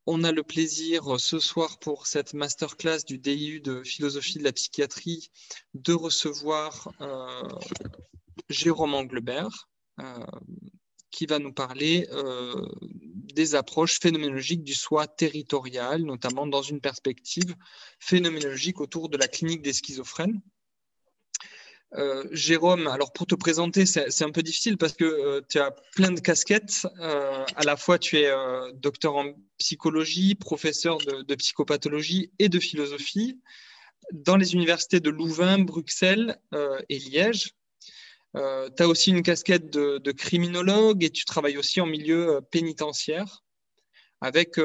On a le plaisir ce soir pour cette masterclass du DIU de philosophie de la psychiatrie de recevoir Jérôme Anglebert qui va nous parler des approches phénoménologiques du soi territorial, notamment dans une perspective phénoménologique autour de la clinique des schizophrènes. Jérôme, alors pour te présenter, c'est un peu difficile parce que tu as plein de casquettes. À la fois, tu es docteur en psychologie, professeur de psychopathologie et de philosophie dans les universités de Louvain, Bruxelles et Liège. Tu as aussi une casquette de criminologue et tu travailles aussi en milieu pénitentiaire avec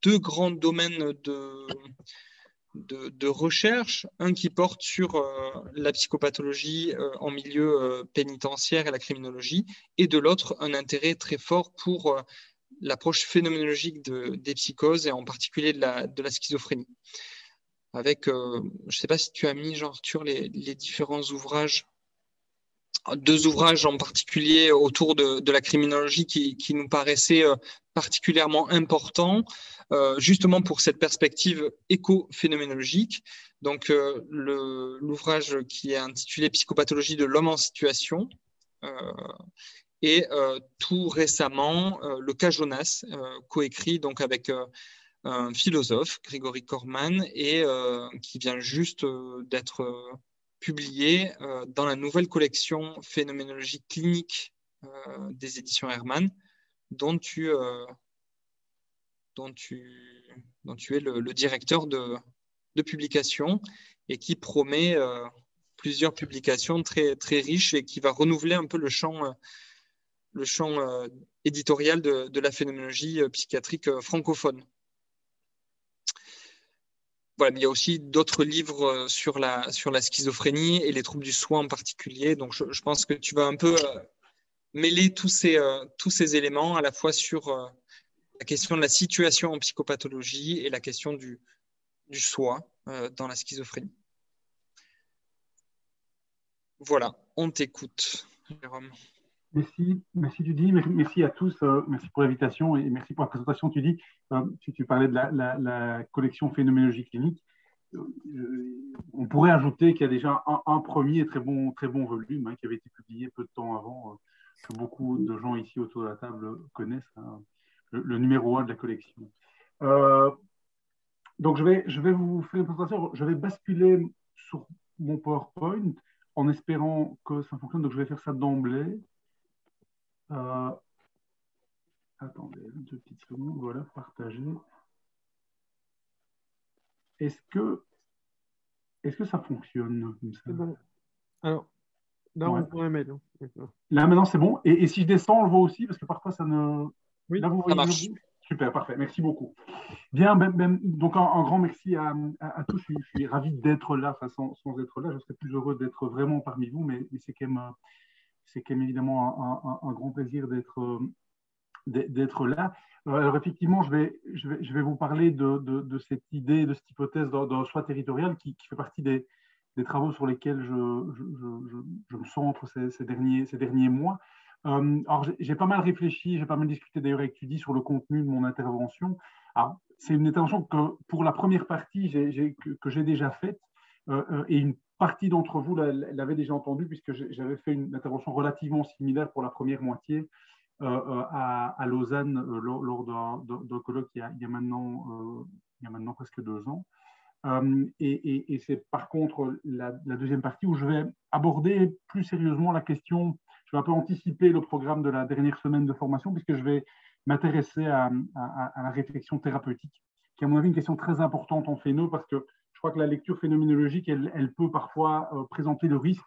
deux grands domaines de recherche, un qui porte sur la psychopathologie en milieu pénitentiaire et la criminologie, et de l'autre, un intérêt très fort pour l'approche phénoménologique des psychoses et en particulier de la schizophrénie. Avec, je ne sais pas si tu as mis, Jean-Arthur, les différents ouvrages, deux ouvrages en particulier autour de la criminologie qui nous paraissaient particulièrement importants, justement pour cette perspective éco-phénoménologique. Donc, l'ouvrage qui est intitulé Psychopathologie de l'homme en situation, et tout récemment, le cas Jonas, coécrit donc avec un philosophe, Grégory Corman, et qui vient juste d'être publié dans la nouvelle collection phénoménologie clinique des éditions Hermann, dont tu es le directeur de publication et qui promet plusieurs publications très, très riches et qui va renouveler un peu le champ éditorial de la phénoménologie psychiatrique francophone. Voilà, mais il y a aussi d'autres livres sur la schizophrénie et les troubles du soi en particulier. Donc, je pense que tu vas un peu mêler tous ces éléments à la fois sur la question de la situation en psychopathologie et la question du soi dans la schizophrénie. Voilà, on t'écoute, Jérôme. Merci Judy, merci à tous, merci pour l'invitation et merci pour la présentation. Tu parlais de la collection phénoménologie clinique. On pourrait ajouter qu'il y a déjà un premier très bon volume qui avait été publié peu de temps avant, que beaucoup de gens ici autour de la table connaissent, le numéro 1 de la collection. Donc je vais vous faire une présentation, je vais basculer sur mon PowerPoint en espérant que ça fonctionne, donc je vais faire ça d'emblée. Attendez, deux petites secondes, voilà, partager. Est-ce que ça fonctionne comme ça? C'est bon. Alors, là, ouais. On pourrait mettre. Là, maintenant, c'est bon. Et si je descends, on le voit aussi, parce que parfois, ça ne... Oui, là, vous voyez ça marche. Super, parfait. Merci beaucoup. Bien, donc un grand merci à tous. Je suis ravi d'être là. Enfin, sans être là, je serais plus heureux d'être vraiment parmi vous, mais c'est quand même évidemment un grand plaisir d'être là. Alors effectivement, je vais vous parler de cette idée, de cette hypothèse d'un soi territorial qui fait partie des travaux sur lesquels je me centre ces derniers mois. Alors j'ai pas mal réfléchi, j'ai pas mal discuté d'ailleurs avec Judy sur le contenu de mon intervention. Alors c'est une intervention que pour la première partie que j'ai déjà faite et une partie d'entre vous l'avait déjà entendue puisque j'avais fait une intervention relativement similaire pour la première moitié à Lausanne lors d'un colloque il y a maintenant presque 2 ans. Et c'est par contre la deuxième partie où je vais aborder plus sérieusement la question, je vais un peu anticiper le programme de la dernière semaine de formation puisque je vais m'intéresser à la réflexion thérapeutique, qui est à mon avis une question très importante en phéno parce que je crois que la lecture phénoménologique, elle peut parfois présenter le risque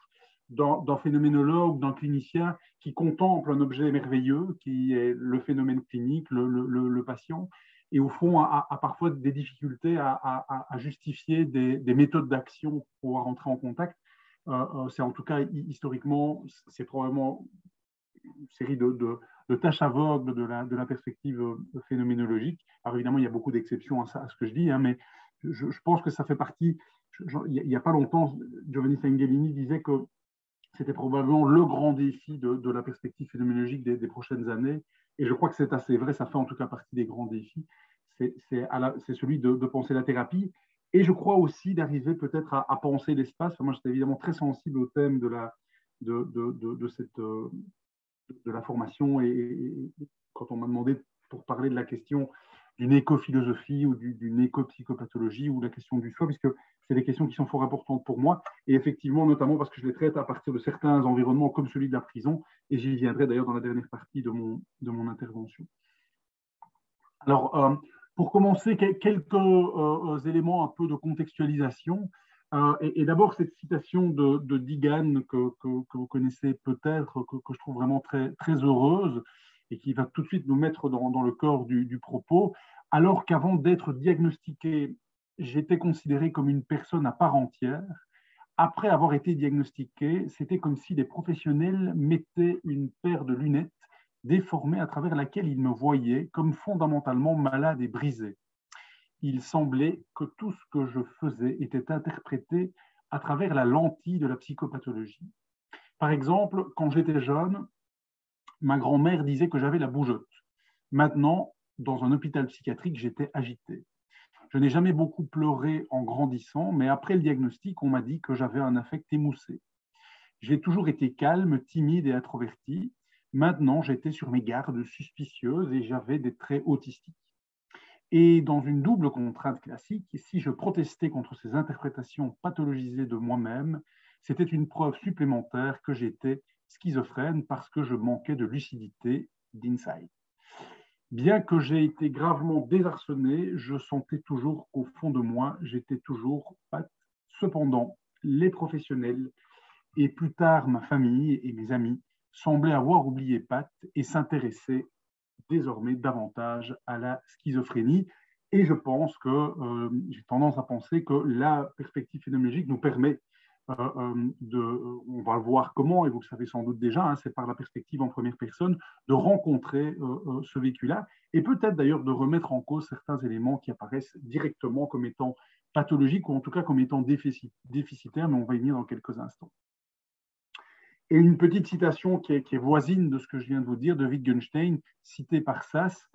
d'un phénoménologue, d'un clinicien qui contemple un objet merveilleux qui est le phénomène clinique, le patient, et au fond a parfois des difficultés à justifier des méthodes d'action pour pouvoir entrer en contact. C'est en tout cas historiquement, c'est probablement une série de tâches aveugles de la perspective phénoménologique. Alors évidemment, il y a beaucoup d'exceptions à ce que je dis, mais je pense que ça fait partie. Il n'y a pas longtemps, Giovanni Fengelini disait que c'était probablement le grand défi de la perspective phénoménologique des prochaines années, et je crois que c'est assez vrai, ça fait en tout cas partie des grands défis, c'est celui de penser la thérapie. Et je crois aussi d'arriver peut-être à penser l'espace. Enfin, moi, j'étais évidemment très sensible au thème de la formation. Et quand on m'a demandé pour parler de la question d'une éco-philosophie ou d'une éco-psychopathologie ou la question du soi, puisque c'est des questions qui sont fort importantes pour moi. Et effectivement, notamment parce que je les traite à partir de certains environnements comme celui de la prison. Et j'y viendrai d'ailleurs dans la dernière partie de mon intervention. Alors, pour commencer, quelques éléments un peu de contextualisation. Et d'abord, cette citation de Digan que vous connaissez peut-être, que je trouve vraiment très, très heureuse et qui va tout de suite nous mettre dans le corps du propos. Alors qu'avant d'être diagnostiqué, j'étais considéré comme une personne à part entière. Après avoir été diagnostiqué, c'était comme si les professionnels mettaient une paire de lunettes déformée à travers laquelle il me voyait comme fondamentalement malade et brisé. Il semblait que tout ce que je faisais était interprété à travers la lentille de la psychopathologie. Par exemple, quand j'étais jeune, ma grand-mère disait que j'avais la bougeotte. Maintenant, dans un hôpital psychiatrique, j'étais agité. Je n'ai jamais beaucoup pleuré en grandissant, mais après le diagnostic, on m'a dit que j'avais un affect émoussé. J'ai toujours été calme, timide et introverti. Maintenant, j'étais sur mes gardes suspicieuses et j'avais des traits autistiques. Et dans une double contrainte classique, si je protestais contre ces interprétations pathologisées de moi-même, c'était une preuve supplémentaire que j'étais schizophrène parce que je manquais de lucidité, d'insight. Bien que j'ai été gravement désarçonné, je sentais toujours qu'au fond de moi, j'étais toujours Pat. Cependant, les professionnels et plus tard ma famille et mes amis semblaient avoir oublié Pat et s'intéresser désormais davantage à la schizophrénie. Et je pense que j'ai tendance à penser que la perspective phénoménologique nous permet on va le voir comment, et vous le savez sans doute déjà, hein, c'est par la perspective en première personne, de rencontrer ce vécu-là, et peut-être d'ailleurs de remettre en cause certains éléments qui apparaissent directement comme étant pathologiques, ou en tout cas comme étant déficitaires, mais on va y venir dans quelques instants. Et une petite citation qui est voisine de ce que je viens de vous dire, de Wittgenstein, citée par Sass,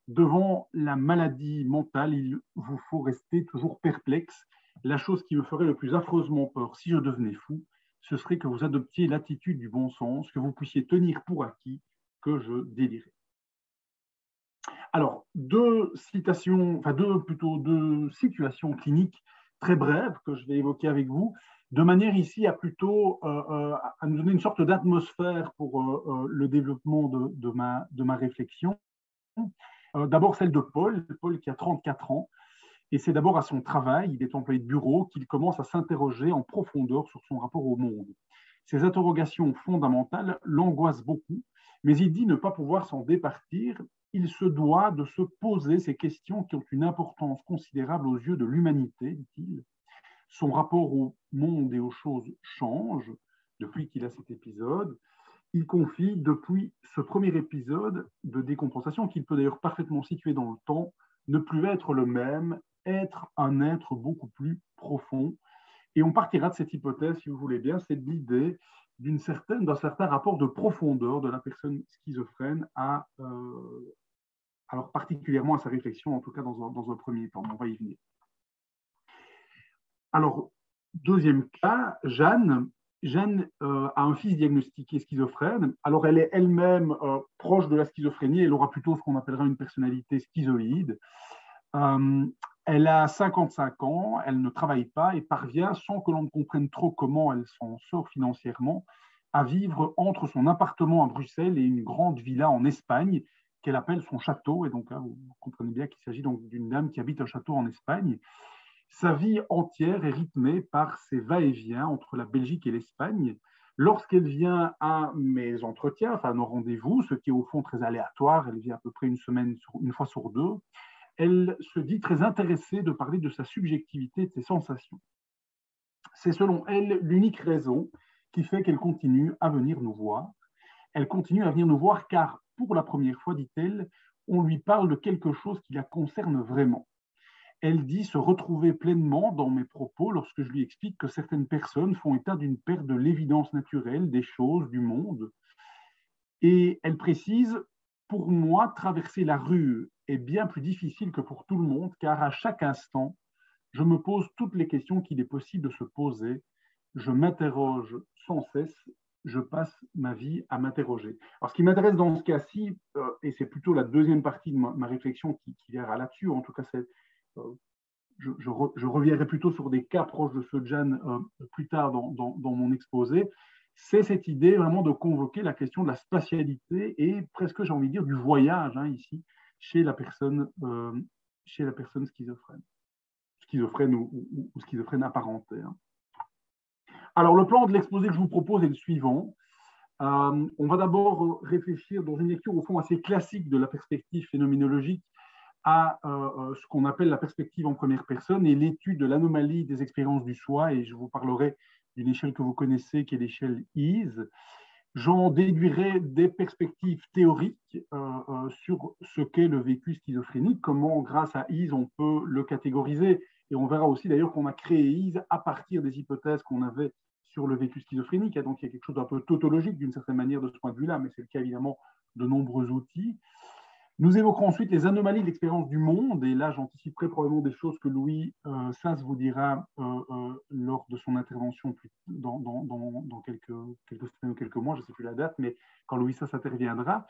devant la maladie mentale, il vous faut rester toujours perplexe. La chose qui me ferait le plus affreusement peur si je devenais fou, ce serait que vous adoptiez l'attitude du bon sens, que vous puissiez tenir pour acquis que je délirais. Alors, deux situations cliniques très brèves que je vais évoquer avec vous, de manière ici à plutôt à nous donner une sorte d'atmosphère pour le développement de ma réflexion. D'abord celle de Paul qui a 34 ans, et c'est d'abord à son travail, il est employé de bureau, qu'il commence à s'interroger en profondeur sur son rapport au monde. Ces interrogations fondamentales l'angoissent beaucoup, mais il dit ne pas pouvoir s'en départir. Il se doit de se poser ces questions qui ont une importance considérable aux yeux de l'humanité, dit-il. Son rapport au monde et aux choses change depuis qu'il a cet épisode. Il confie, depuis ce premier épisode de décompensation, qu'il peut d'ailleurs parfaitement situer dans le temps, ne plus être le même, être un être beaucoup plus profond. Et on partira de cette hypothèse, si vous voulez bien, c'est de l'idée d'un certain rapport de profondeur de la personne schizophrène alors particulièrement à sa réflexion, en tout cas dans un premier temps. On va y venir. Alors, deuxième cas, Jeanne a un fils diagnostiqué schizophrène. Alors, elle est elle-même proche de la schizophrénie. Elle aura plutôt ce qu'on appellera une personnalité schizoïde. Elle a 55 ans, elle ne travaille pas et parvient, sans que l'on ne comprenne trop comment elle s'en sort financièrement, à vivre entre son appartement à Bruxelles et une grande villa en Espagne qu'elle appelle son château. Et donc là, vous comprenez bien qu'il s'agit donc d'une dame qui habite un château en Espagne. Sa vie entière est rythmée par ses va-et-vient entre la Belgique et l'Espagne. Lorsqu'elle vient à mes entretiens, enfin à nos rendez-vous, ce qui est au fond très aléatoire, elle vient à peu près une fois sur deux, elle se dit très intéressée de parler de sa subjectivité et de ses sensations. C'est selon elle l'unique raison qui fait qu'elle continue à venir nous voir. Elle continue à venir nous voir car, pour la première fois, dit-elle, on lui parle de quelque chose qui la concerne vraiment. Elle dit se retrouver pleinement dans mes propos lorsque je lui explique que certaines personnes font état d'une perte de l'évidence naturelle des choses, du monde. Et elle précise pour moi, traverser la rue est bien plus difficile que pour tout le monde, car à chaque instant, je me pose toutes les questions qu'il est possible de se poser. Je m'interroge sans cesse. Je passe ma vie à m'interroger. Alors, ce qui m'intéresse dans ce cas-ci, et c'est plutôt la deuxième partie de ma réflexion qui ira là-dessus, en tout cas, je reviendrai plutôt sur des cas proches de ceux de Jeanne plus tard dans mon exposé, c'est cette idée vraiment de convoquer la question de la spatialité et presque, j'ai envie de dire, du voyage, ici, chez la personne schizophrène ou schizophrène apparentée. Alors, le plan de l'exposé que je vous propose est le suivant. On va d'abord réfléchir dans une lecture au fond assez classique de la perspective phénoménologique à ce qu'on appelle la perspective en première personne et l'étude de l'anomalie des expériences du soi. Et je vous parlerai d'une échelle que vous connaissez, qui est l'échelle Ease. J'en déduirai des perspectives théoriques sur ce qu'est le vécu schizophrénique, comment, grâce à Ease, on peut le catégoriser. Et on verra aussi d'ailleurs qu'on a créé Ease à partir des hypothèses qu'on avait sur le vécu schizophrénique. Donc il y a quelque chose d'un peu tautologique d'une certaine manière de ce point de vue-là, mais c'est le cas évidemment de nombreux outils. Nous évoquerons ensuite les anomalies de l'expérience du monde, et là j'anticiperai probablement des choses que Louis Sas vous dira lors de son intervention dans quelques semaines ou quelques mois, je ne sais plus la date, mais quand Louis Sas interviendra.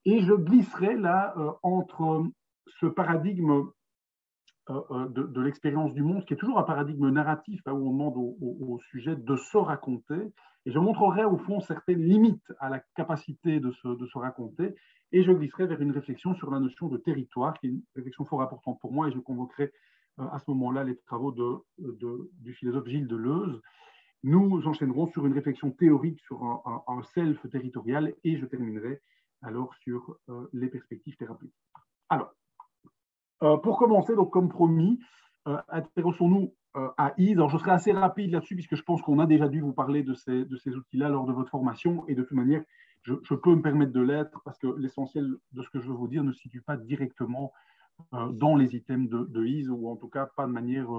Et je glisserai là entre ce paradigme de l'expérience du monde, qui est toujours un paradigme narratif, où on demande au sujet de se raconter, et je montrerai au fond certaines limites à la capacité de se raconter, et je glisserai vers une réflexion sur la notion de territoire, qui est une réflexion fort importante pour moi, et je convoquerai à ce moment-là les travaux du philosophe Gilles Deleuze. Nous enchaînerons sur une réflexion théorique sur un self territorial, et je terminerai alors sur les perspectives thérapeutiques. Alors, pour commencer, donc comme promis, intéressons-nous à Ease. Alors, je serai assez rapide là-dessus, puisque je pense qu'on a déjà dû vous parler de ces outils-là lors de votre formation, et de toute manière, je peux me permettre de l'être, parce que l'essentiel de ce que je veux vous dire ne se situe pas directement dans les items de Ease, ou en tout cas pas de manière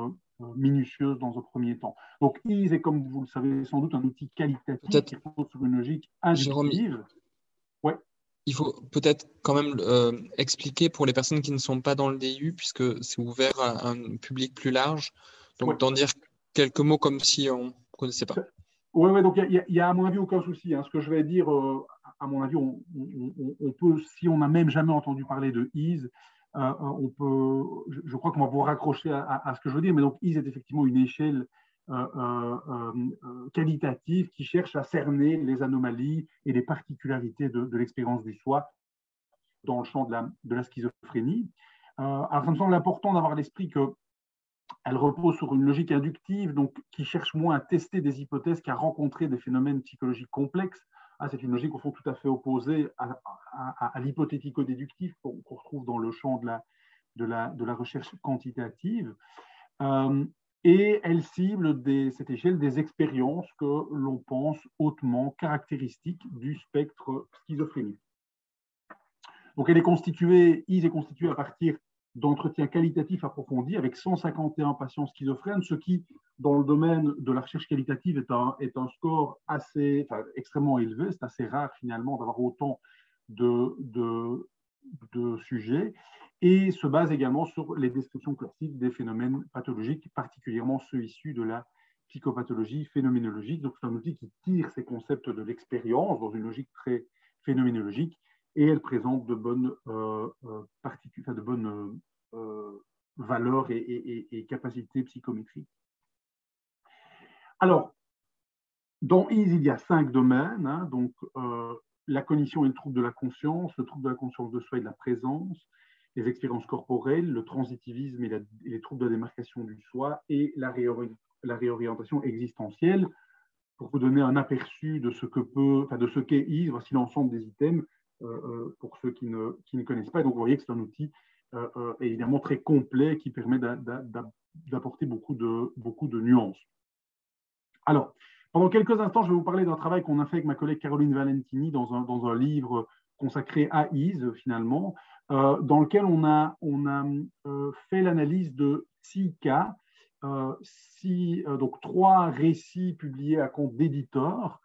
minutieuse dans un premier temps. Donc, Ease est, comme vous le savez sans doute, un outil qualitatif qui repose sur une logique inductive. Ouais. Il faut peut-être quand même expliquer pour les personnes qui ne sont pas dans le DU, puisque c'est ouvert à un public plus large. Donc, d'en dire quelques mots comme si on ne connaissait pas. Oui, donc il y a à mon avis aucun souci. Ce que je vais dire, à mon avis, on peut, si on n'a même jamais entendu parler de Ease, on peut, je crois qu'on va vous raccrocher à ce que je veux dire, mais donc Ease est effectivement une échelle qualitative qui cherche à cerner les anomalies et les particularités de l'expérience du soi dans le champ de la schizophrénie. Alors, ça me semble important d'avoir à l'esprit qu'elle repose sur une logique inductive, donc qui cherche moins à tester des hypothèses qu'à rencontrer des phénomènes psychologiques complexes. C'est une logique au fond tout à fait opposée à l'hypothético-déductif qu'on retrouve dans le champ de la recherche quantitative. Et elle cible cette échelle des expériences que l'on pense hautement caractéristiques du spectre schizophrénique. Donc, Ease est constituée à partir d'entretiens qualitatifs approfondis avec 151 patients schizophrènes, ce qui, dans le domaine de la recherche qualitative, est un score extrêmement élevé. C'est assez rare, finalement, d'avoir autant de sujets, et se base également sur les descriptions classiques des phénomènes pathologiques, particulièrement ceux issus de la psychopathologie phénoménologique. Donc, c'est un outil qui tire ces concepts de l'expérience dans une logique très phénoménologique, et elle présente de bonnes valeurs et capacités psychométriques. Alors, dans Ease, il y a 5 domaines, donc la cognition et le trouble de la conscience, le trouble de la conscience de soi et de la présence, les expériences corporelles, le transitivisme et les troubles de démarcation du soi, et la réorientation existentielle. Pour vous donner un aperçu de ce qu'est Ease, voici l'ensemble des items pour ceux qui ne connaissent pas. Donc, vous voyez que c'est un outil évidemment très complet qui permet d'apporter beaucoup de nuances. Alors, pendant quelques instants, je vais vous parler d'un travail qu'on a fait avec ma collègue Caroline Valentini dans un livre consacré à Ease, finalement, dans lequel on a fait l'analyse de 6 cas, donc 3 récits publiés à compte d'éditeurs,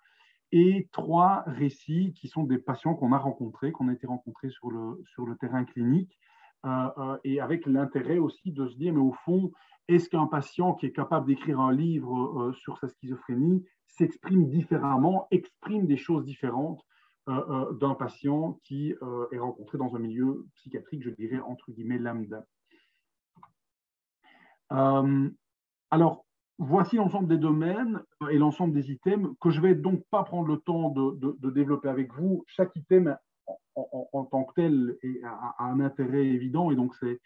et 3 récits qui sont des patients qu'on a été rencontrés sur le terrain clinique, et avec l'intérêt aussi de se dire, mais au fond, est-ce qu'un patient qui est capable d'écrire un livre sur sa schizophrénie s'exprime différemment, exprime des choses différentes d'un patient qui est rencontré dans un milieu psychiatrique, je dirais, entre guillemets, lambda. Alors, voici l'ensemble des domaines et l'ensemble des items que je ne vais donc pas prendre le temps de développer avec vous. Chaque item en tant que tel a un intérêt évident, et donc c'est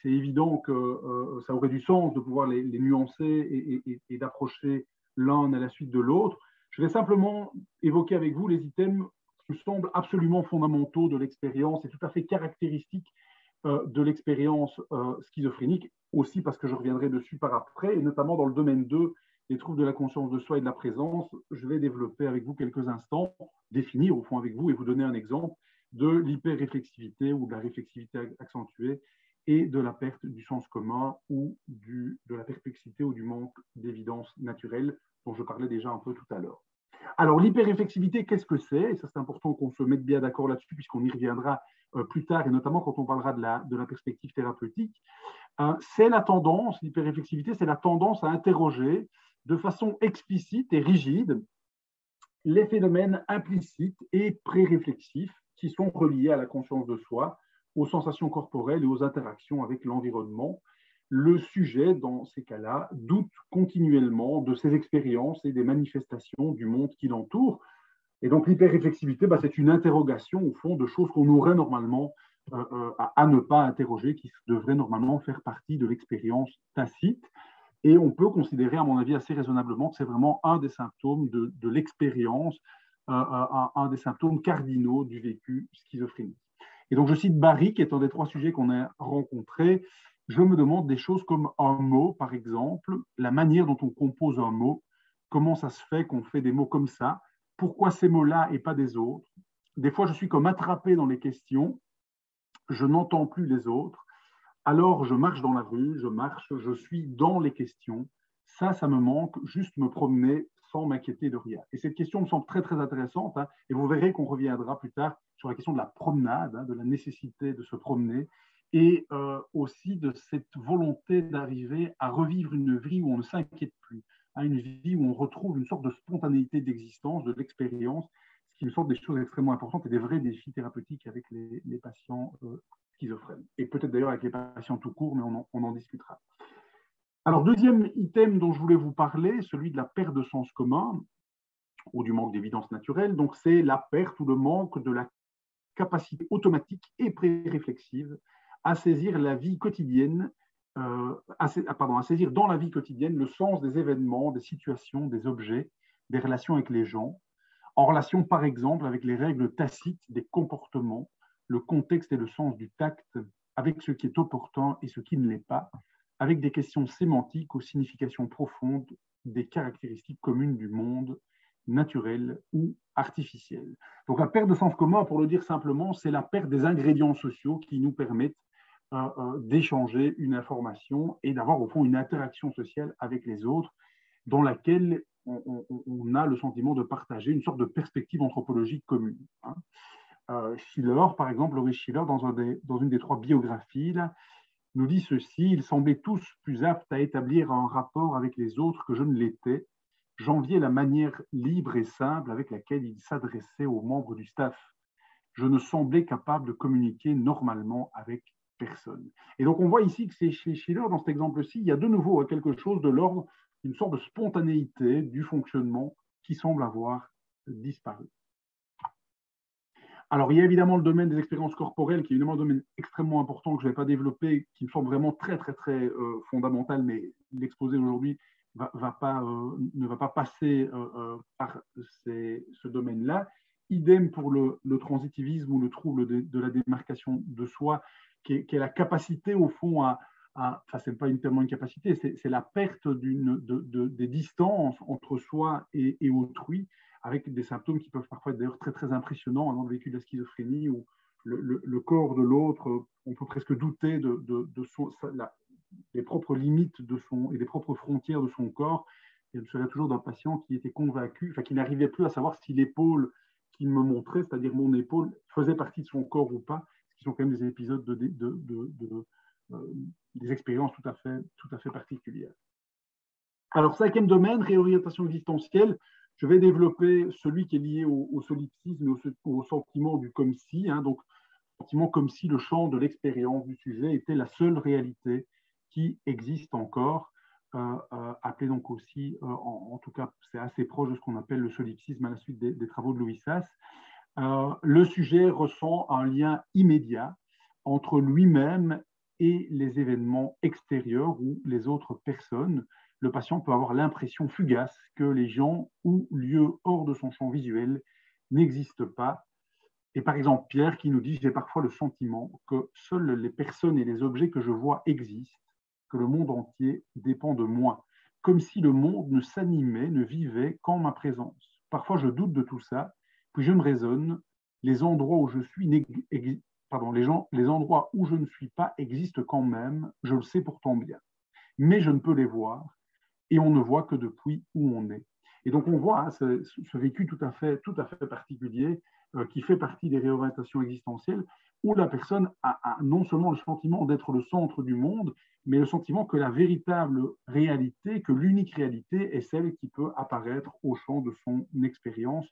évident que ça aurait du sens de pouvoir les nuancer et d'approcher l'un à la suite de l'autre. Je vais simplement évoquer avec vous les items qui me semblent absolument fondamentaux de l'expérience et tout à fait caractéristiques de l'expérience schizophrénique, aussi parce que je reviendrai dessus par après, et notamment dans le domaine 2, les troubles de la conscience de soi et de la présence. Je vais développer avec vous quelques instants, définir au fond avec vous et vous donner un exemple de l'hyperréflexivité ou de la réflexivité accentuée et de la perte du sens commun ou de la perplexité ou du manque d'évidence naturelle dont je parlais déjà un peu tout à l'heure. Alors, l'hyperréflexivité, qu'est-ce que c'est? Et ça, c'est important qu'on se mette bien d'accord là-dessus, puisqu'on y reviendra plus tard, et notamment quand on parlera de la perspective thérapeutique. C'est la tendance, l'hyperréflexivité, c'est la tendance à interroger de façon explicite et rigide les phénomènes implicites et pré-réflexifs qui sont reliés à la conscience de soi, aux sensations corporelles et aux interactions avec l'environnement. Le sujet, dans ces cas-là, doute continuellement de ses expériences et des manifestations du monde qui l'entoure. Et donc, l'hyperréflexivité, c'est une interrogation, au fond, de choses qu'on aurait normalement à ne pas interroger, qui devraient normalement faire partie de l'expérience tacite. Et on peut considérer, à mon avis, assez raisonnablement que c'est vraiment un des symptômes de l'expérience, un des symptômes cardinaux du vécu schizophrénique. Et donc, je cite Barry, qui est un des 3 sujets qu'on a rencontrés. Je me demande des choses comme un mot, par exemple, la manière dont on compose un mot, comment ça se fait qu'on fait des mots comme ça, pourquoi ces mots-là et pas des autres. Des fois, je suis comme attrapé dans les questions, je n'entends plus les autres, alors je marche dans la rue, je suis dans les questions. Ça me manque, juste me promener sans m'inquiéter de rien. Et cette question me semble très, très intéressante, hein, et vous verrez qu'on reviendra plus tard sur la question de la promenade, hein, de la nécessité de se promener, et aussi de cette volonté d'arriver à revivre une vie où on ne s'inquiète plus, hein, une vie où on retrouve une sorte de spontanéité d'existence, de l'expérience, ce qui me semble des choses extrêmement importantes et des vrais défis thérapeutiques avec les patients schizophrènes. Et peut-être d'ailleurs avec les patients tout court, mais on en discutera. Alors, deuxième item dont je voulais vous parler, celui de la perte de sens commun ou du manque d'évidence naturelle. Donc, c'est la perte ou le manque de la capacité automatique et pré-réflexive à saisir la vie quotidienne, à saisir dans la vie quotidienne le sens des événements, des situations, des objets, des relations avec les gens, en relation par exemple avec les règles tacites des comportements, le contexte et le sens du tact, avec ce qui est opportun et ce qui ne l'est pas, avec des questions sémantiques aux significations profondes des caractéristiques communes du monde, naturel ou artificiel. Donc la perte de sens commun, pour le dire simplement, c'est la perte des ingrédients sociaux qui nous permettent d'échanger une information et d'avoir au fond une interaction sociale avec les autres dans laquelle on a le sentiment de partager une sorte de perspective anthropologique commune. Schiller, par exemple, Laurie Schiller, dans une des 3 biographies, là, nous dit ceci: ils semblaient tous plus aptes à établir un rapport avec les autres que je ne l'étais. J'enviais la manière libre et simple avec laquelle ils s'adressaient aux membres du staff. Je ne semblais capable de communiquer normalement avec personne. Et donc on voit ici que c'est chez Schiller, dans cet exemple-ci, il y a de nouveau quelque chose de l'ordre d'une sorte de spontanéité du fonctionnement qui semble avoir disparu. Alors, il y a évidemment le domaine des expériences corporelles, qui est évidemment un domaine extrêmement important que je ne vais pas développer, qui me semble vraiment très, très, très fondamental, mais l'exposé aujourd'hui ne va pas passer par ce domaine-là. Idem pour le transitivisme ou le trouble de la démarcation de soi, qui est la capacité, au fond, enfin, ce n'est pas tellement une capacité, c'est la perte des distances entre soi et autrui, avec des symptômes qui peuvent parfois être d'ailleurs très, très impressionnants dans le vécu de la schizophrénie, où le corps de l'autre, on peut presque douter des propres limites et des propres frontières de son corps, Et je me souviens toujours d'un patient qui était convaincu, enfin, qui n'arrivait plus à savoir si l'épaule qu'il me montrait, c'est-à-dire mon épaule, faisait partie de son corps ou pas, ce qui sont quand même des épisodes des expériences tout à fait particulières. Alors, cinquième domaine, réorientation existentielle. Je vais développer celui qui est lié au solipsisme et au sentiment du comme si. Donc, sentiment comme si le champ de l'expérience du sujet était la seule réalité qui existe encore, appelé donc aussi, en tout cas, c'est assez proche de ce qu'on appelle le solipsisme à la suite des travaux de Louis Sas. Le sujet ressent un lien immédiat entre lui-même et les événements extérieurs ou les autres personnes. Le patient peut avoir l'impression fugace que les gens ou lieux hors de son champ visuel n'existent pas. Et par exemple, Pierre qui nous dit « J'ai parfois le sentiment que seules les personnes et les objets que je vois existent, que le monde entier dépend de moi, comme si le monde ne s'animait, ne vivait qu'en ma présence. Parfois, je doute de tout ça, puis je me raisonne, les endroits où je suis, les endroits où je ne suis pas existent quand même, je le sais pourtant bien. Mais je ne peux les voir, et on ne voit que depuis où on est. » Et donc on voit ce vécu tout à fait particulier qui fait partie des réorientations existentielles où la personne a non seulement le sentiment d'être le centre du monde, mais le sentiment que la véritable réalité, que l'unique réalité est celle qui peut apparaître au champ de son expérience.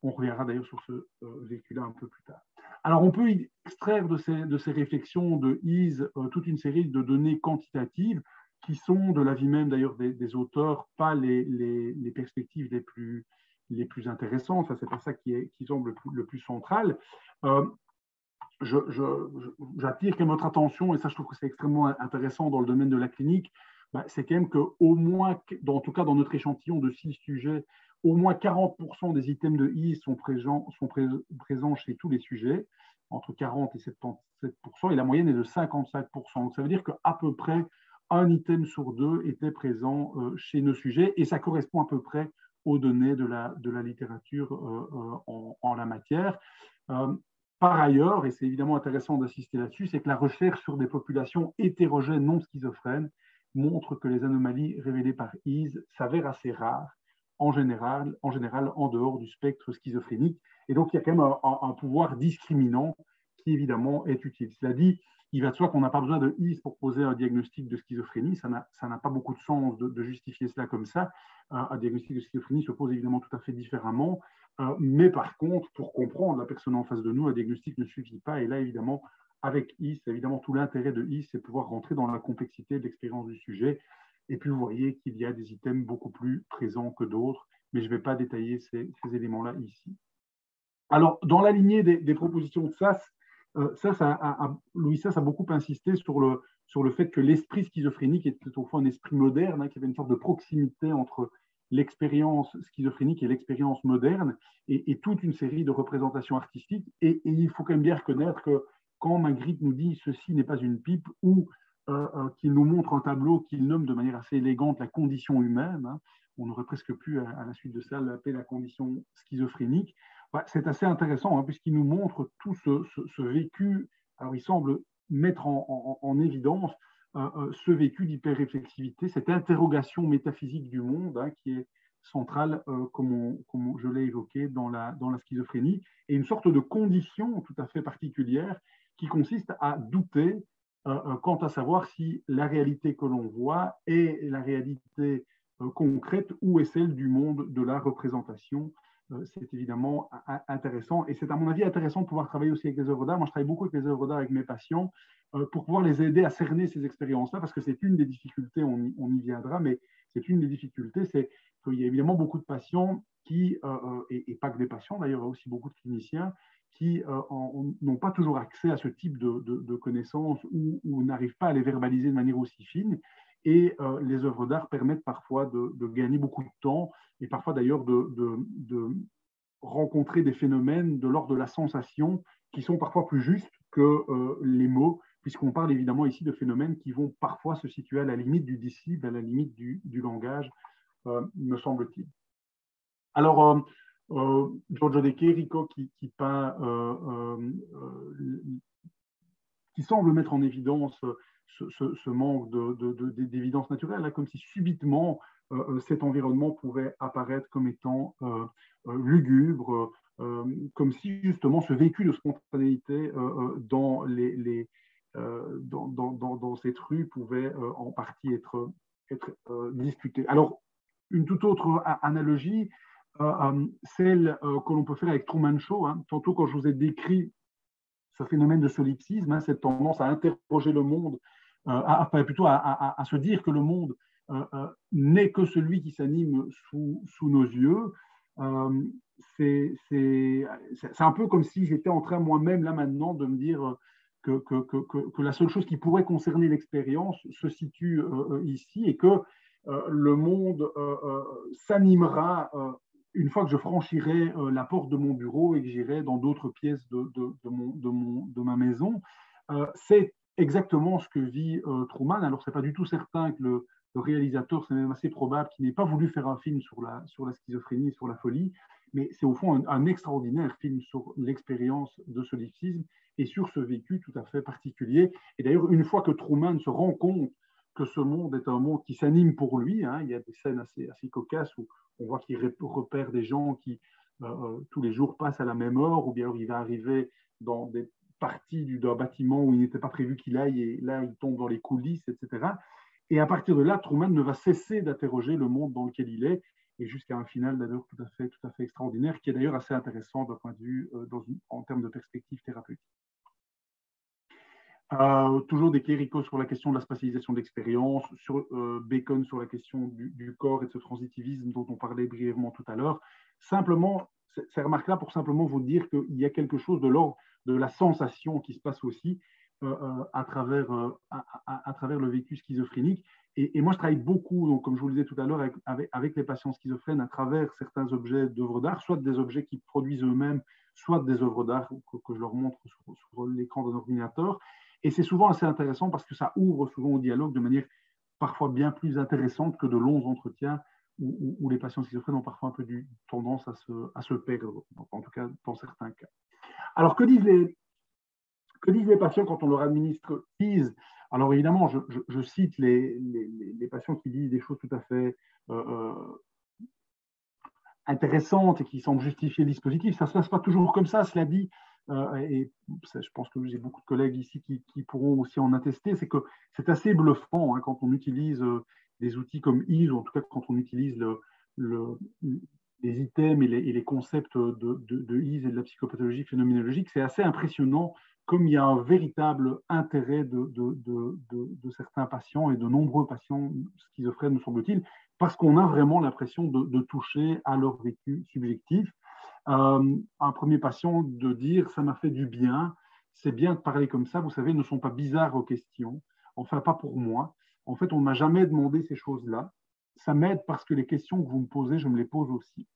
On reviendra d'ailleurs sur ce vécu-là un peu plus tard. Alors, on peut extraire de ces réflexions de Ease toute une série de données quantitatives qui sont, de l'avis même d'ailleurs des auteurs, pas les perspectives les plus intéressantes. Enfin, c'est pas ça qui semble le plus central. J'attire quand même votre attention, et ça je trouve que c'est extrêmement intéressant dans le domaine de la clinique, c'est quand même qu'au moins, en tout cas dans notre échantillon de 6 sujets, au moins 40% des items de IS sont présents chez tous les sujets, entre 40 et 77%, et la moyenne est de 55%. Donc ça veut dire qu'à peu près un item sur deux était présent chez nos sujets, et ça correspond à peu près aux données de la littérature en la matière. Par ailleurs, et c'est évidemment intéressant d'assister là-dessus, c'est que la recherche sur des populations hétérogènes non schizophrènes montre que les anomalies révélées par Ease s'avèrent assez rares, en général en dehors du spectre schizophrénique. Et donc, il y a quand même un pouvoir discriminant qui, évidemment, est utile. Cela dit, il va de soi qu'on n'a pas besoin de Ease pour poser un diagnostic de schizophrénie. Ça n'a pas beaucoup de sens de justifier cela comme ça. Un diagnostic de schizophrénie se pose évidemment tout à fait différemment. Mais par contre, pour comprendre la personne en face de nous, un diagnostic ne suffit pas. Et là, évidemment, avec IS, évidemment, tout l'intérêt de IS, c'est pouvoir rentrer dans la complexité de l'expérience du sujet. Et puis, vous voyez qu'il y a des items beaucoup plus présents que d'autres, mais je ne vais pas détailler ces éléments-là ici. Alors, dans la lignée des propositions de Sas, Louis Sas a beaucoup insisté sur le fait que l'esprit schizophrénique était au fond un esprit moderne, qu'il y avait une sorte de proximité entre l'expérience schizophrénique et l'expérience moderne, et toute une série de représentations artistiques. Et il faut quand même bien reconnaître que quand Magritte nous dit « ceci n'est pas une pipe » ou qu'il nous montre un tableau qu'il nomme de manière assez élégante la condition humaine, on aurait presque pu, à la suite de ça, l'appeler la condition schizophrénique. C'est assez intéressant puisqu'il nous montre tout ce vécu. Alors, il semble mettre en évidence ce vécu d'hyper-réflexivité, cette interrogation métaphysique du monde qui est centrale, comme je l'ai évoqué, dans la schizophrénie, et une sorte de condition tout à fait particulière qui consiste à douter quant à savoir si la réalité que l'on voit est la réalité concrète ou est celle du monde de la représentation. C'est évidemment intéressant, et c'est à mon avis intéressant de pouvoir travailler aussi avec les œuvres d'art. Moi, je travaille beaucoup avec les œuvres d'art avec mes patients pour pouvoir les aider à cerner ces expériences-là, parce que c'est une des difficultés, on y viendra, mais c'est une des difficultés, c'est qu'il y a évidemment beaucoup de patients qui, et pas que des patients d'ailleurs, il y a aussi beaucoup de cliniciens qui n'ont pas toujours accès à ce type de connaissances ou n'arrivent pas à les verbaliser de manière aussi fine. Et les œuvres d'art permettent parfois de gagner beaucoup de temps, et parfois d'ailleurs de rencontrer des phénomènes de l'ordre de la sensation qui sont parfois plus justes que les mots, puisqu'on parle évidemment ici de phénomènes qui vont parfois se situer à la limite du dissible, à la limite du langage, me semble-t-il. Alors, Giorgio De Chirico qui peint, qui semble mettre en évidence ce manque d'évidence naturelle, comme si subitement cet environnement pouvait apparaître comme étant lugubre, comme si justement ce vécu de spontanéité dans cette rue pouvait en partie être discuté. Alors, une toute autre analogie, celle que l'on peut faire avec Truman Show. Hein. Tantôt, quand je vous ai décrit ce phénomène de solipsisme, hein, cette tendance à interroger le monde, plutôt à se dire que le monde n'est que celui qui s'anime sous nos yeux. C'est un peu comme si j'étais en train moi-même, là maintenant, de me dire que la seule chose qui pourrait concerner l'expérience se situe ici et que le monde s'animera une fois que je franchirai la porte de mon bureau et que j'irai dans d'autres pièces de ma maison. C'est exactement ce que vit Truman. Alors, ce n'est pas du tout certain que le réalisateur, c'est même assez probable qu'il n'ait pas voulu faire un film sur la schizophrénie, sur la folie, mais c'est au fond un extraordinaire film sur l'expérience de solipsisme et sur ce vécu tout à fait particulier. Et d'ailleurs, une fois que Truman se rend compte que ce monde est un monde qui s'anime pour lui, hein, il y a des scènes assez cocasses où on voit qu'il repère des gens qui tous les jours passent à la même heure, ou bien il va arriver dans des parties d'un bâtiment où il n'était pas prévu qu'il aille, et là il tombe dans les coulisses, etc. Et à partir de là, Truman ne va cesser d'interroger le monde dans lequel il est, et jusqu'à un final d'ailleurs tout à fait extraordinaire, qui est d'ailleurs assez intéressant d'un point de vue en termes de perspective thérapeutique. Toujours des Quérico sur la question de la spatialisation de l'expérience, sur Bacon sur la question du corps et de ce transitivisme dont on parlait brièvement tout à l'heure. Simplement, ces remarques-là pour simplement vous dire qu'il y a quelque chose de l'ordre de la sensation qui se passe aussi à travers le vécu schizophrénique. Et moi, je travaille beaucoup, donc, comme je vous le disais tout à l'heure, avec les patients schizophrènes à travers certains objets d'œuvres d'art, soit des objets qui produisent eux-mêmes, soit des œuvres d'art que je leur montre sur l'écran d'un ordinateur. Et c'est souvent assez intéressant parce que ça ouvre souvent au dialogue de manière parfois bien plus intéressante que de longs entretiens où les patients schizophrènes ont parfois un peu tendance à se perdre, en tout cas dans certains cas. Alors, que disent les patients quand on leur administre Ease? Alors, évidemment, je cite les patients qui disent des choses tout à fait intéressantes et qui semblent justifier le dispositif. Ça ne se passe pas toujours comme ça, cela dit. Et je pense que j'ai beaucoup de collègues ici qui pourront aussi en attester, c'est que c'est assez bluffant hein, quand on utilise des outils comme Ease, ou en tout cas quand on utilise les items et les concepts de Ease et de la psychopathologie phénoménologique. C'est assez impressionnant comme il y a un véritable intérêt de certains patients et de nombreux patients schizophrènes, me semble-t-il, parce qu'on a vraiment l'impression de toucher à leur vécu subjectif. Un premier patient de dire « ça m'a fait du bien, c'est bien de parler comme ça, vous savez, ne sont pas bizarres vos questions, enfin pas pour moi, en fait on ne m'a jamais demandé ces choses-là, ça m'aide parce que les questions que vous me posez, je me les pose aussi ».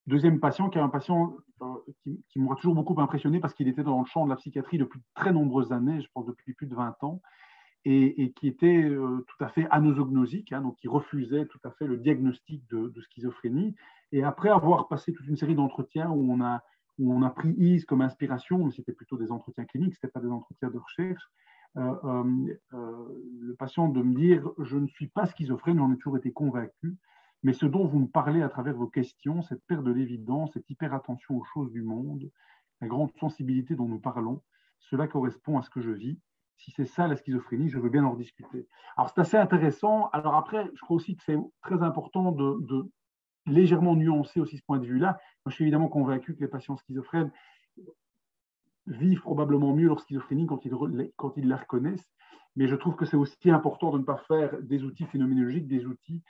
Deuxième patient, qui est un patient qui m'aura toujours beaucoup impressionné parce qu'il était dans le champ de la psychiatrie depuis de très nombreuses années, je pense depuis plus de 20 ans, et qui était tout à fait anosognosique, hein, donc qui refusait tout à fait le diagnostic de schizophrénie. Et après avoir passé toute une série d'entretiens où on a pris Ease comme inspiration, mais c'était plutôt des entretiens cliniques, ce n'était pas des entretiens de recherche, le patient de me dire « je ne suis pas schizophrène, j'en ai toujours été convaincu, mais ce dont vous me parlez à travers vos questions, cette perte de l'évidence, cette hyper-attention aux choses du monde, la grande sensibilité dont nous parlons, cela correspond à ce que je vis. Si c'est ça la schizophrénie, je veux bien en rediscuter. » Alors c'est assez intéressant. Alors après, je crois aussi que c'est très important de légèrement nuancer aussi ce point de vue-là. Moi, je suis évidemment convaincu que les patients schizophrènes vivent probablement mieux leur schizophrénie quand ils la reconnaissent. Mais je trouve que c'est aussi important de ne pas faire des outils phénoménologiques, des outils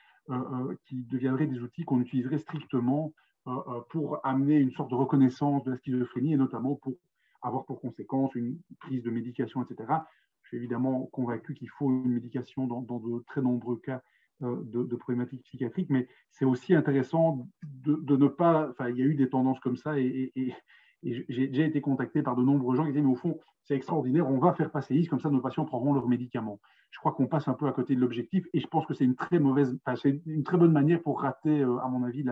qui deviendraient des outils qu'on utiliserait strictement pour amener une sorte de reconnaissance de la schizophrénie et notamment pour avoir pour conséquence une prise de médication, etc. Je suis évidemment convaincu qu'il faut une médication dans de très nombreux cas de problématiques psychiatriques, mais c'est aussi intéressant de ne pas... Enfin, il y a eu des tendances comme ça et j'ai déjà été contacté par de nombreux gens qui disaient « mais au fond, c'est extraordinaire, on va faire passer Ease, comme ça nos patients prendront leurs médicaments ». Je crois qu'on passe un peu à côté de l'objectif et je pense que c'est une très bonne manière pour rater, à mon avis,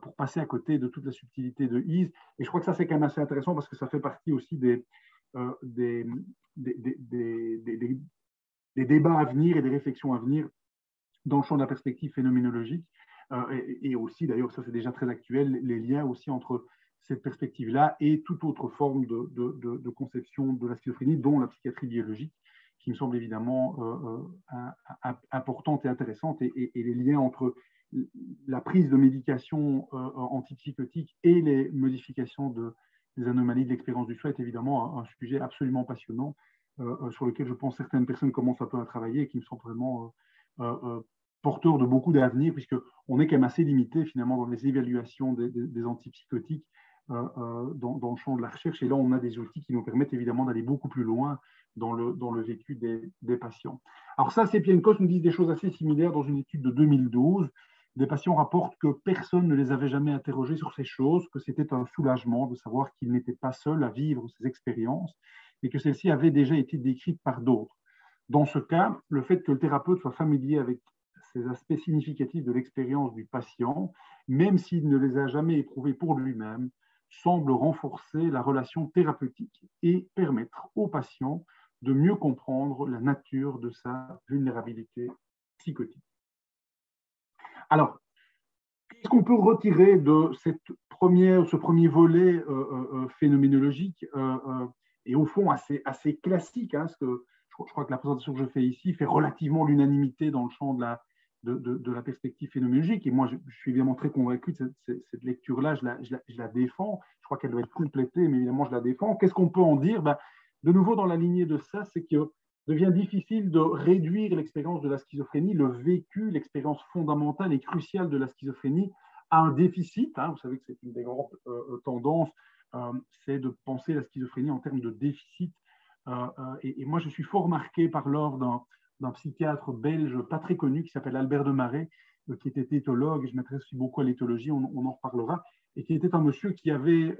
pour passer à côté de toute la subtilité de Ease. Et je crois que ça, c'est quand même assez intéressant parce que ça fait partie aussi des débats à venir et des réflexions à venir dans le champ de la perspective phénoménologique, et aussi, d'ailleurs, ça c'est déjà très actuel, les liens aussi entre cette perspective-là et toute autre forme de conception de la schizophrénie, dont la psychiatrie biologique, qui me semble évidemment importante et intéressante, et les liens entre la prise de médication antipsychotiques et les modifications des anomalies de l'expérience du soi est évidemment un sujet absolument passionnant, sur lequel je pense certaines personnes commencent un peu à travailler et qui me semble vraiment porteur de beaucoup d'avenir, puisqu'on est quand même assez limité finalement dans les évaluations des antipsychotiques dans le champ de la recherche. Et là, on a des outils qui nous permettent évidemment d'aller beaucoup plus loin dans le vécu des patients. Alors ça, Sepienkos nous dit des choses assez similaires dans une étude de 2012. Des patients rapportent que personne ne les avait jamais interrogés sur ces choses, que c'était un soulagement de savoir qu'ils n'étaient pas seuls à vivre ces expériences et que celles-ci avaient déjà été décrites par d'autres. Dans ce cas, le fait que le thérapeute soit familier avec ces aspects significatifs de l'expérience du patient, même s'il ne les a jamais éprouvés pour lui-même, semble renforcer la relation thérapeutique et permettre au patient de mieux comprendre la nature de sa vulnérabilité psychotique. Alors, qu'est-ce qu'on peut retirer de ce premier volet phénoménologique et au fond assez classique, parce que je crois que la présentation que je fais ici fait relativement l'unanimité dans le champ de la perspective phénoménologique. Et moi, je suis évidemment très convaincu de cette lecture-là, je la défends. Je crois qu'elle doit être complétée, mais évidemment, je la défends. Qu'est-ce qu'on peut en dire? De nouveau, dans la lignée de ça, c'est que devient difficile de réduire l'expérience de la schizophrénie, le vécu, l'expérience fondamentale et cruciale de la schizophrénie à un déficit. Vous savez que c'est une des grandes tendances, c'est de penser la schizophrénie en termes de déficit. Et moi, je suis fort marqué par l'œuvre d'un psychiatre belge pas très connu qui s'appelle Albert de Marais, qui était éthologue, et je m'intéresse aussi beaucoup à l'éthologie, on en reparlera, et qui était un monsieur qui avait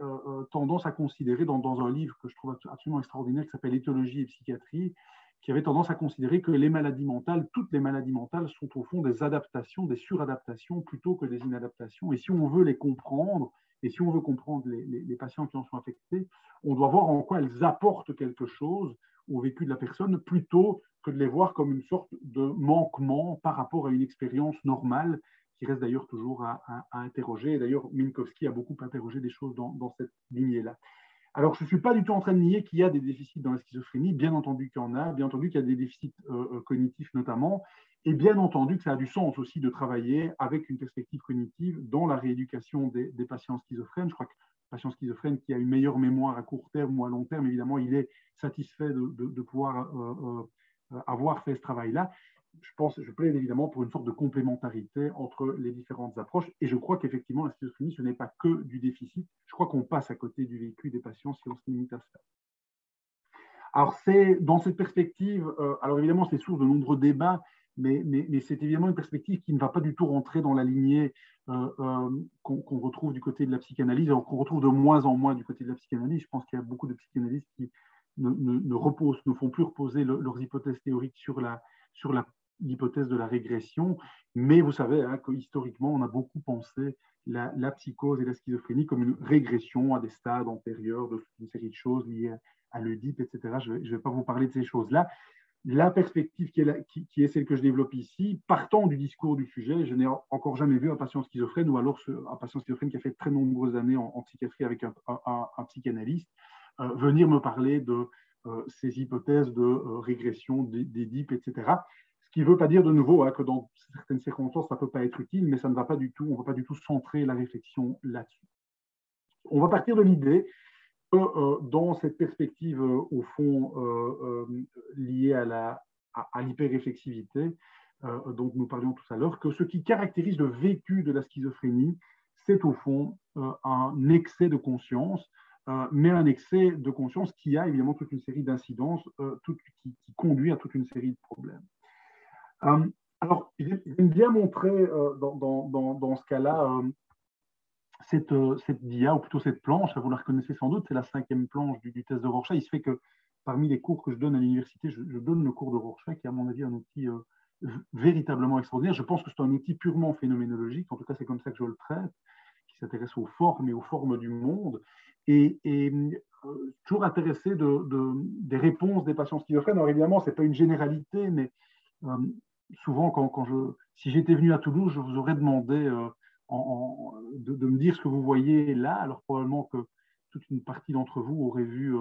tendance à considérer, dans un livre que je trouve absolument extraordinaire, qui s'appelle Éthologie et psychiatrie, qui avait tendance à considérer que les maladies mentales, toutes les maladies mentales, sont au fond des adaptations, des suradaptations, plutôt que des inadaptations. Et si on veut les comprendre, et si on veut comprendre les patients qui en sont affectés, on doit voir en quoi elles apportent quelque chose au vécu de la personne, plutôt que de les voir comme une sorte de manquement par rapport à une expérience normale, qui reste d'ailleurs toujours à interroger. Et d'ailleurs, Minkowski a beaucoup interrogé des choses dans cette lignée-là. Alors, je ne suis pas du tout en train de nier qu'il y a des déficits dans la schizophrénie, bien entendu qu'il y en a, bien entendu qu'il y a des déficits cognitifs notamment, et bien entendu que ça a du sens aussi de travailler avec une perspective cognitive dans la rééducation des patients schizophrènes. Je crois que le patient schizophrène qui a une meilleure mémoire à court terme ou à long terme, évidemment, il est satisfait de pouvoir avoir fait ce travail-là. Je plaide évidemment pour une sorte de complémentarité entre les différentes approches. Et je crois qu'effectivement, la schizophrénie, ce n'est pas que du déficit. Je crois qu'on passe à côté du vécu des patients si on se limite à ça. Alors, c'est dans cette perspective, alors évidemment, c'est source de nombreux débats, mais c'est évidemment une perspective qui ne va pas du tout rentrer dans la lignée qu'on retrouve du côté de la psychanalyse, alors qu'on retrouve de moins en moins du côté de la psychanalyse. Je pense qu'il y a beaucoup de psychanalystes qui ne font plus reposer leurs hypothèses théoriques sur l'hypothèse de la régression, mais vous savez que historiquement, on a beaucoup pensé la psychose et la schizophrénie comme une régression à des stades antérieurs d'une série de choses liées à l'Oedipe, etc. Je ne vais pas vous parler de ces choses-là. La perspective qui est celle que je développe ici, partant du discours du sujet, je n'ai encore jamais vu un patient schizophrène ou alors un patient schizophrène qui a fait de très nombreuses années en psychiatrie avec un psychanalyste, venir me parler de ces hypothèses de régression d'Oedipe, etc. Ce qui ne veut pas dire de nouveau que dans certaines circonstances, ça ne peut pas être utile, mais ça ne va pas du tout, on ne va pas du tout centrer la réflexion là-dessus. On va partir de l'idée que dans cette perspective, au fond, liée à l'hyperréflexivité, dont nous parlions tout à l'heure, que ce qui caractérise le vécu de la schizophrénie, c'est au fond un excès de conscience, mais un excès de conscience qui a évidemment toute une série d'incidences qui conduit à toute une série de problèmes. Alors, j'aime bien montrer dans ce cas-là cette dia, ou plutôt cette planche, vous la reconnaissez sans doute, c'est la 5e planche du test de Rorschach. Il se fait que parmi les cours que je donne à l'université, je donne le cours de Rorschach, qui est à mon avis un outil véritablement extraordinaire. Je pense que c'est un outil purement phénoménologique, en tout cas c'est comme ça que je le traite, qui s'intéresse aux formes et aux formes du monde, et toujours intéressé des réponses des patients schizophrènes. Alors évidemment, ce n'est pas une généralité, mais souvent, si j'étais venu à Toulouse, je vous aurais demandé de me dire ce que vous voyez là. Alors probablement que toute une partie d'entre vous aurait vu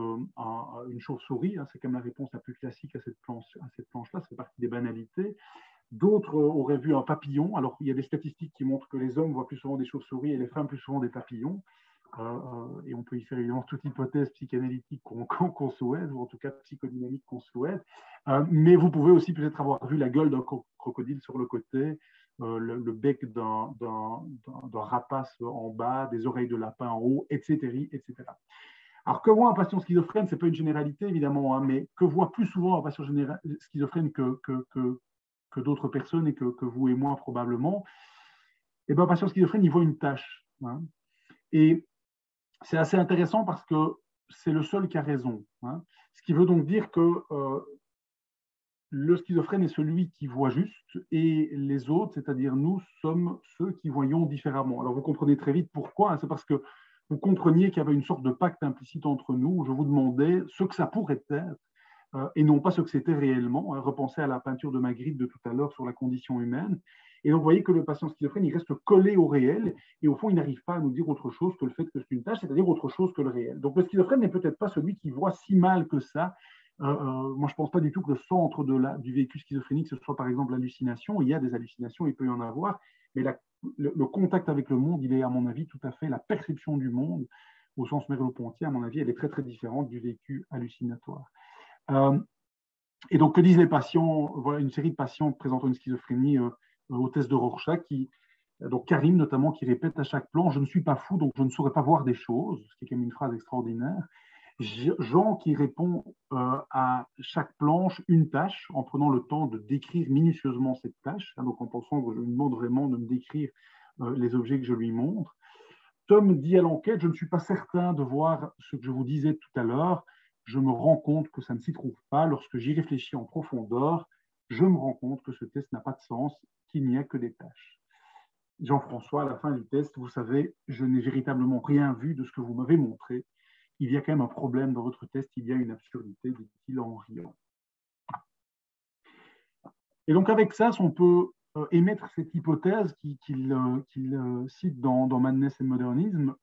une chauve-souris. Hein, c'est quand même la réponse la plus classique à cette planche-là. Ça fait partie des banalités. D'autres auraient vu un papillon. Alors, il y a des statistiques qui montrent que les hommes voient plus souvent des chauves-souris et les femmes plus souvent des papillons. Et on peut y faire évidemment toute hypothèse psychanalytique qu'on souhaite, ou en tout cas psychodynamique qu'on souhaite. Mais vous pouvez aussi peut-être avoir vu la gueule d'un crocodile sur le côté, le bec d'un rapace en bas, des oreilles de lapin en haut, etc. etc. Alors, que voit un patient schizophrène, ce n'est pas une généralité évidemment, hein, mais que voit plus souvent un patient schizophrène que d'autres personnes et que vous et moi probablement, et bien, un patient schizophrène, il voit une tache. Hein. Et c'est assez intéressant parce que c'est le seul qui a raison. Hein. Ce qui veut donc dire que le schizophrène est celui qui voit juste et les autres, c'est-à-dire nous, sommes ceux qui voyons différemment. Alors vous comprenez très vite pourquoi. Hein. C'est parce que vous compreniez qu'il y avait une sorte de pacte implicite entre nous où je vous demandais ce que ça pourrait être et non pas ce que c'était réellement. Hein. Repensez à la peinture de Magritte de tout à l'heure sur la condition humaine. Et donc, vous voyez que le patient schizophrène, il reste collé au réel, et au fond, il n'arrive pas à nous dire autre chose que le fait que c'est une tâche, c'est-à-dire autre chose que le réel. Donc, le schizophrène n'est peut-être pas celui qui voit si mal que ça. Moi, je ne pense pas du tout que le centre du vécu schizophrénique, ce soit par exemple l'hallucination. Il y a des hallucinations, il peut y en avoir, mais le contact avec le monde, il est, à mon avis, tout à fait la perception du monde, au sens merleau-pontien, à mon avis, elle est très, très différente du vécu hallucinatoire. Et donc, que disent les patients? Voilà une série de patients présentant une schizophrénie au test de Rorschach, donc Karim notamment, qui répète à chaque plan « Je ne suis pas fou, donc je ne saurais pas voir des choses », ce qui est quand même une phrase extraordinaire. Jean qui répond à chaque planche une tâche, en prenant le temps de décrire minutieusement cette tâche, hein, donc en pensant que je lui demande vraiment de me décrire les objets que je lui montre. Tom dit à l'enquête « Je ne suis pas certain de voir ce que je vous disais tout à l'heure. Je me rends compte que ça ne s'y trouve pas. Lorsque j'y réfléchis en profondeur, je me rends compte que ce test n'a pas de sens, qu'il n'y a que des tâches. » Jean-François, à la fin du test, vous savez, je n'ai véritablement rien vu de ce que vous m'avez montré. Il y a quand même un problème dans votre test, il y a une absurdité, dit-il en riant. Et donc avec ça, on peut émettre cette hypothèse qu'il cite dans Madness and Modernism,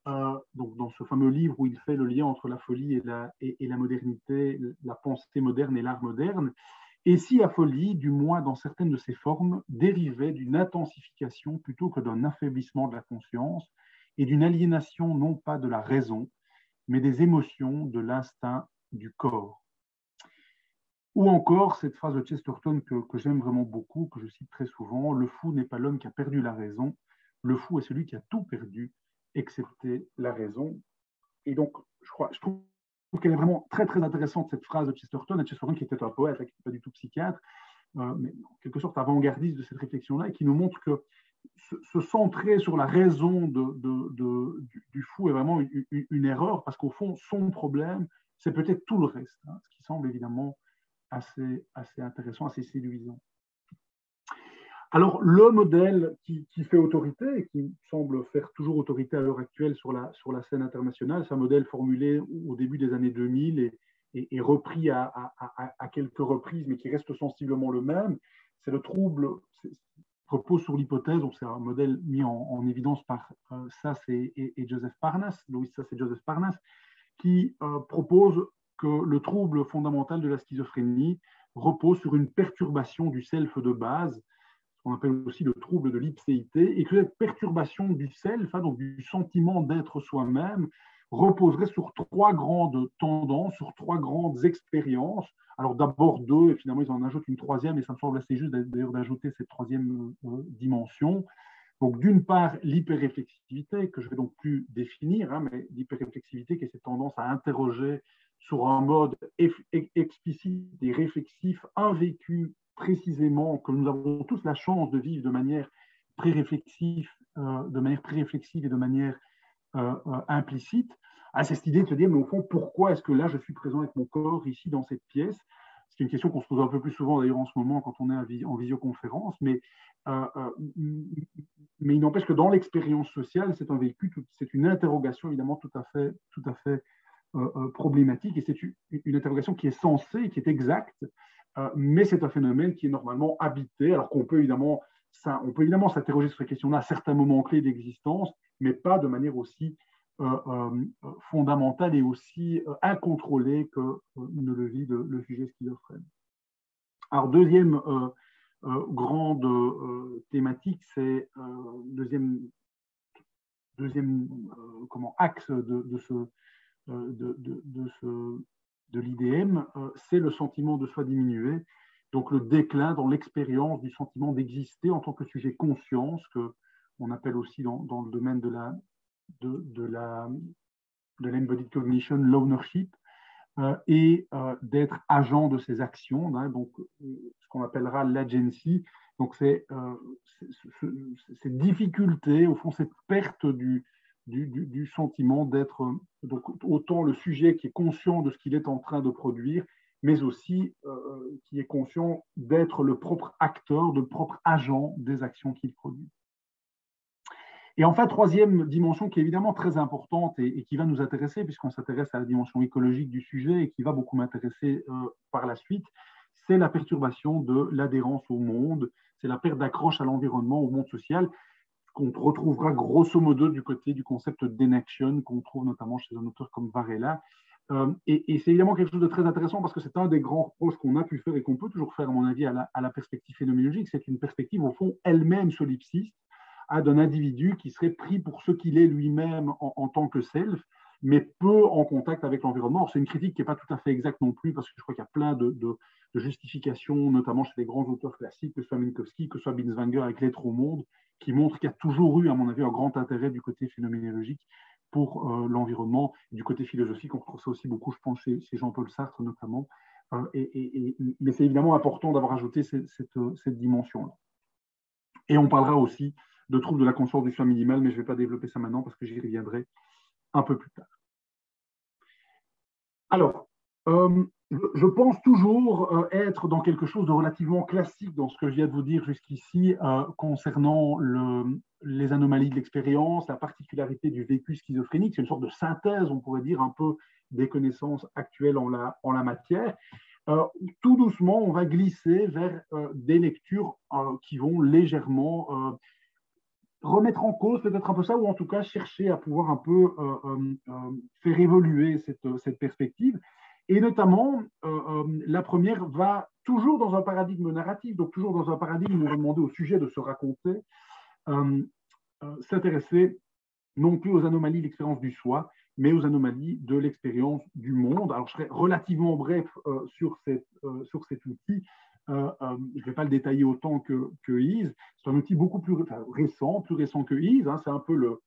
donc dans ce fameux livre où il fait le lien entre la folie et la modernité, la pensée moderne et l'art moderne. Et si la folie, du moins dans certaines de ses formes, dérivait d'une intensification plutôt que d'un affaiblissement de la conscience et d'une aliénation non pas de la raison, mais des émotions, de l'instinct, du corps. Ou encore cette phrase de Chesterton que j'aime vraiment beaucoup, que je cite très souvent, « Le fou n'est pas l'homme qui a perdu la raison, le fou est celui qui a tout perdu, excepté la raison. » Et donc, je trouve qu'elle est vraiment très, très intéressante, cette phrase de Chesterton, et Chesterton qui était un poète, qui n'était pas du tout psychiatre, mais en quelque sorte avant-gardiste de cette réflexion-là, et qui nous montre que se centrer sur la raison du fou est vraiment une erreur, parce qu'au fond, son problème, c'est peut-être tout le reste, hein, ce qui semble évidemment assez intéressant, assez séduisant. Alors, le modèle qui fait autorité, et qui semble faire toujours autorité à l'heure actuelle sur la scène internationale, c'est un modèle formulé au début des années 2000 et repris à quelques reprises, mais qui reste sensiblement le même. C'est le trouble, repose sur l'hypothèse, donc c'est un modèle mis en évidence par Sass et Joseph Parnas, Louis Sass et Joseph Parnas, qui propose que le trouble fondamental de la schizophrénie repose sur une perturbation du self de base, qu'on appelle aussi le trouble de l'ipséité, et que cette perturbation du self, hein, donc du sentiment d'être soi-même, reposerait sur trois grandes tendances, sur trois grandes expériences. Alors d'abord deux, et finalement ils en ajoutent une troisième, et ça me semble assez juste d'ailleurs d'ajouter cette troisième dimension. Donc d'une part, l'hyperréflexivité, que je ne vais donc plus définir, hein, mais l'hyperréflexivité qui est cette tendance à interroger sur un mode explicite et réflexif, un vécu précisément que nous avons tous la chance de vivre de manière pré-réflexive et de manière implicite, à cette idée de se dire, mais au fond, pourquoi est-ce que là, je suis présent avec mon corps ici dans cette pièce? C'est une question qu'on se pose un peu plus souvent d'ailleurs en ce moment quand on est en visioconférence, mais il n'empêche que dans l'expérience sociale, c'est un vécu, c'est une interrogation évidemment tout à fait problématique, et c'est une interrogation qui est sensée, qui est exacte, mais c'est un phénomène qui est normalement habité, alors qu'on peut évidemment s'interroger sur ces questions-là à certains moments clés d'existence, mais pas de manière aussi fondamentale et aussi incontrôlée que ne le vit le sujet schizophrène. Alors, deuxième grande thématique, c'est deuxième axe de l'IDM, c'est le sentiment de soi diminué, donc le déclin dans l'expérience du sentiment d'exister en tant que sujet conscience, qu'on appelle aussi dans le domaine de l'embodied cognition, l'ownership, et d'être agent de ses actions, hein, donc ce qu'on appellera l'agency. Donc c'est cette difficulté, au fond, cette perte du sentiment d'être donc autant le sujet qui est conscient de ce qu'il est en train de produire, mais aussi qui est conscient d'être le propre acteur, le propre agent des actions qu'il produit. Et enfin, troisième dimension qui est évidemment très importante et qui va nous intéresser, puisqu'on s'intéresse à la dimension écologique du sujet et qui va beaucoup m'intéresser par la suite, c'est la perturbation de l'adhérence au monde, c'est la perte d'accroche à l'environnement, au monde social, qu'on retrouvera grosso modo du côté du concept d'inaction, qu'on trouve notamment chez un auteur comme Varela. Et c'est évidemment quelque chose de très intéressant parce que c'est un des grands reproches qu'on a pu faire et qu'on peut toujours faire, à mon avis, à la perspective phénoménologique. C'est une perspective, au fond, elle-même solipsiste, d'un individu qui serait pris pour ce qu'il est lui-même en tant que self, mais peu en contact avec l'environnement. C'est une critique qui n'est pas tout à fait exacte non plus, parce que je crois qu'il y a plein de justifications, notamment chez les grands auteurs classiques, que ce soit Minkowski, que ce soit Binswanger avec L'être au monde, qui montrent qu'il y a toujours eu, à mon avis, un grand intérêt du côté phénoménologique pour l'environnement. Du côté philosophique, on retrouve ça aussi beaucoup, je pense, chez Jean-Paul Sartre notamment. Mais c'est évidemment important d'avoir ajouté cette dimension-là. Et on parlera aussi de troubles de la conscience du soi minimal, mais je ne vais pas développer ça maintenant parce que j'y reviendrai un peu plus tard. Alors, je pense toujours être dans quelque chose de relativement classique dans ce que je viens de vous dire jusqu'ici concernant les anomalies de l'expérience, la particularité du vécu schizophrénique. C'est une sorte de synthèse, on pourrait dire, un peu des connaissances actuelles en la matière. Tout doucement, on va glisser vers des lectures qui vont légèrement remettre en cause peut-être un peu ça, ou en tout cas chercher à pouvoir un peu faire évoluer cette perspective. Et notamment, la première va toujours dans un paradigme narratif, donc toujours dans un paradigme où on va demander au sujet de se raconter, s'intéresser non plus aux anomalies de l'expérience du soi, mais aux anomalies de l'expérience du monde. Alors, je serai relativement bref sur cet outil. Je ne vais pas le détailler autant que Ease. C'est un outil beaucoup plus récent que Ease. Hein. C'est un peu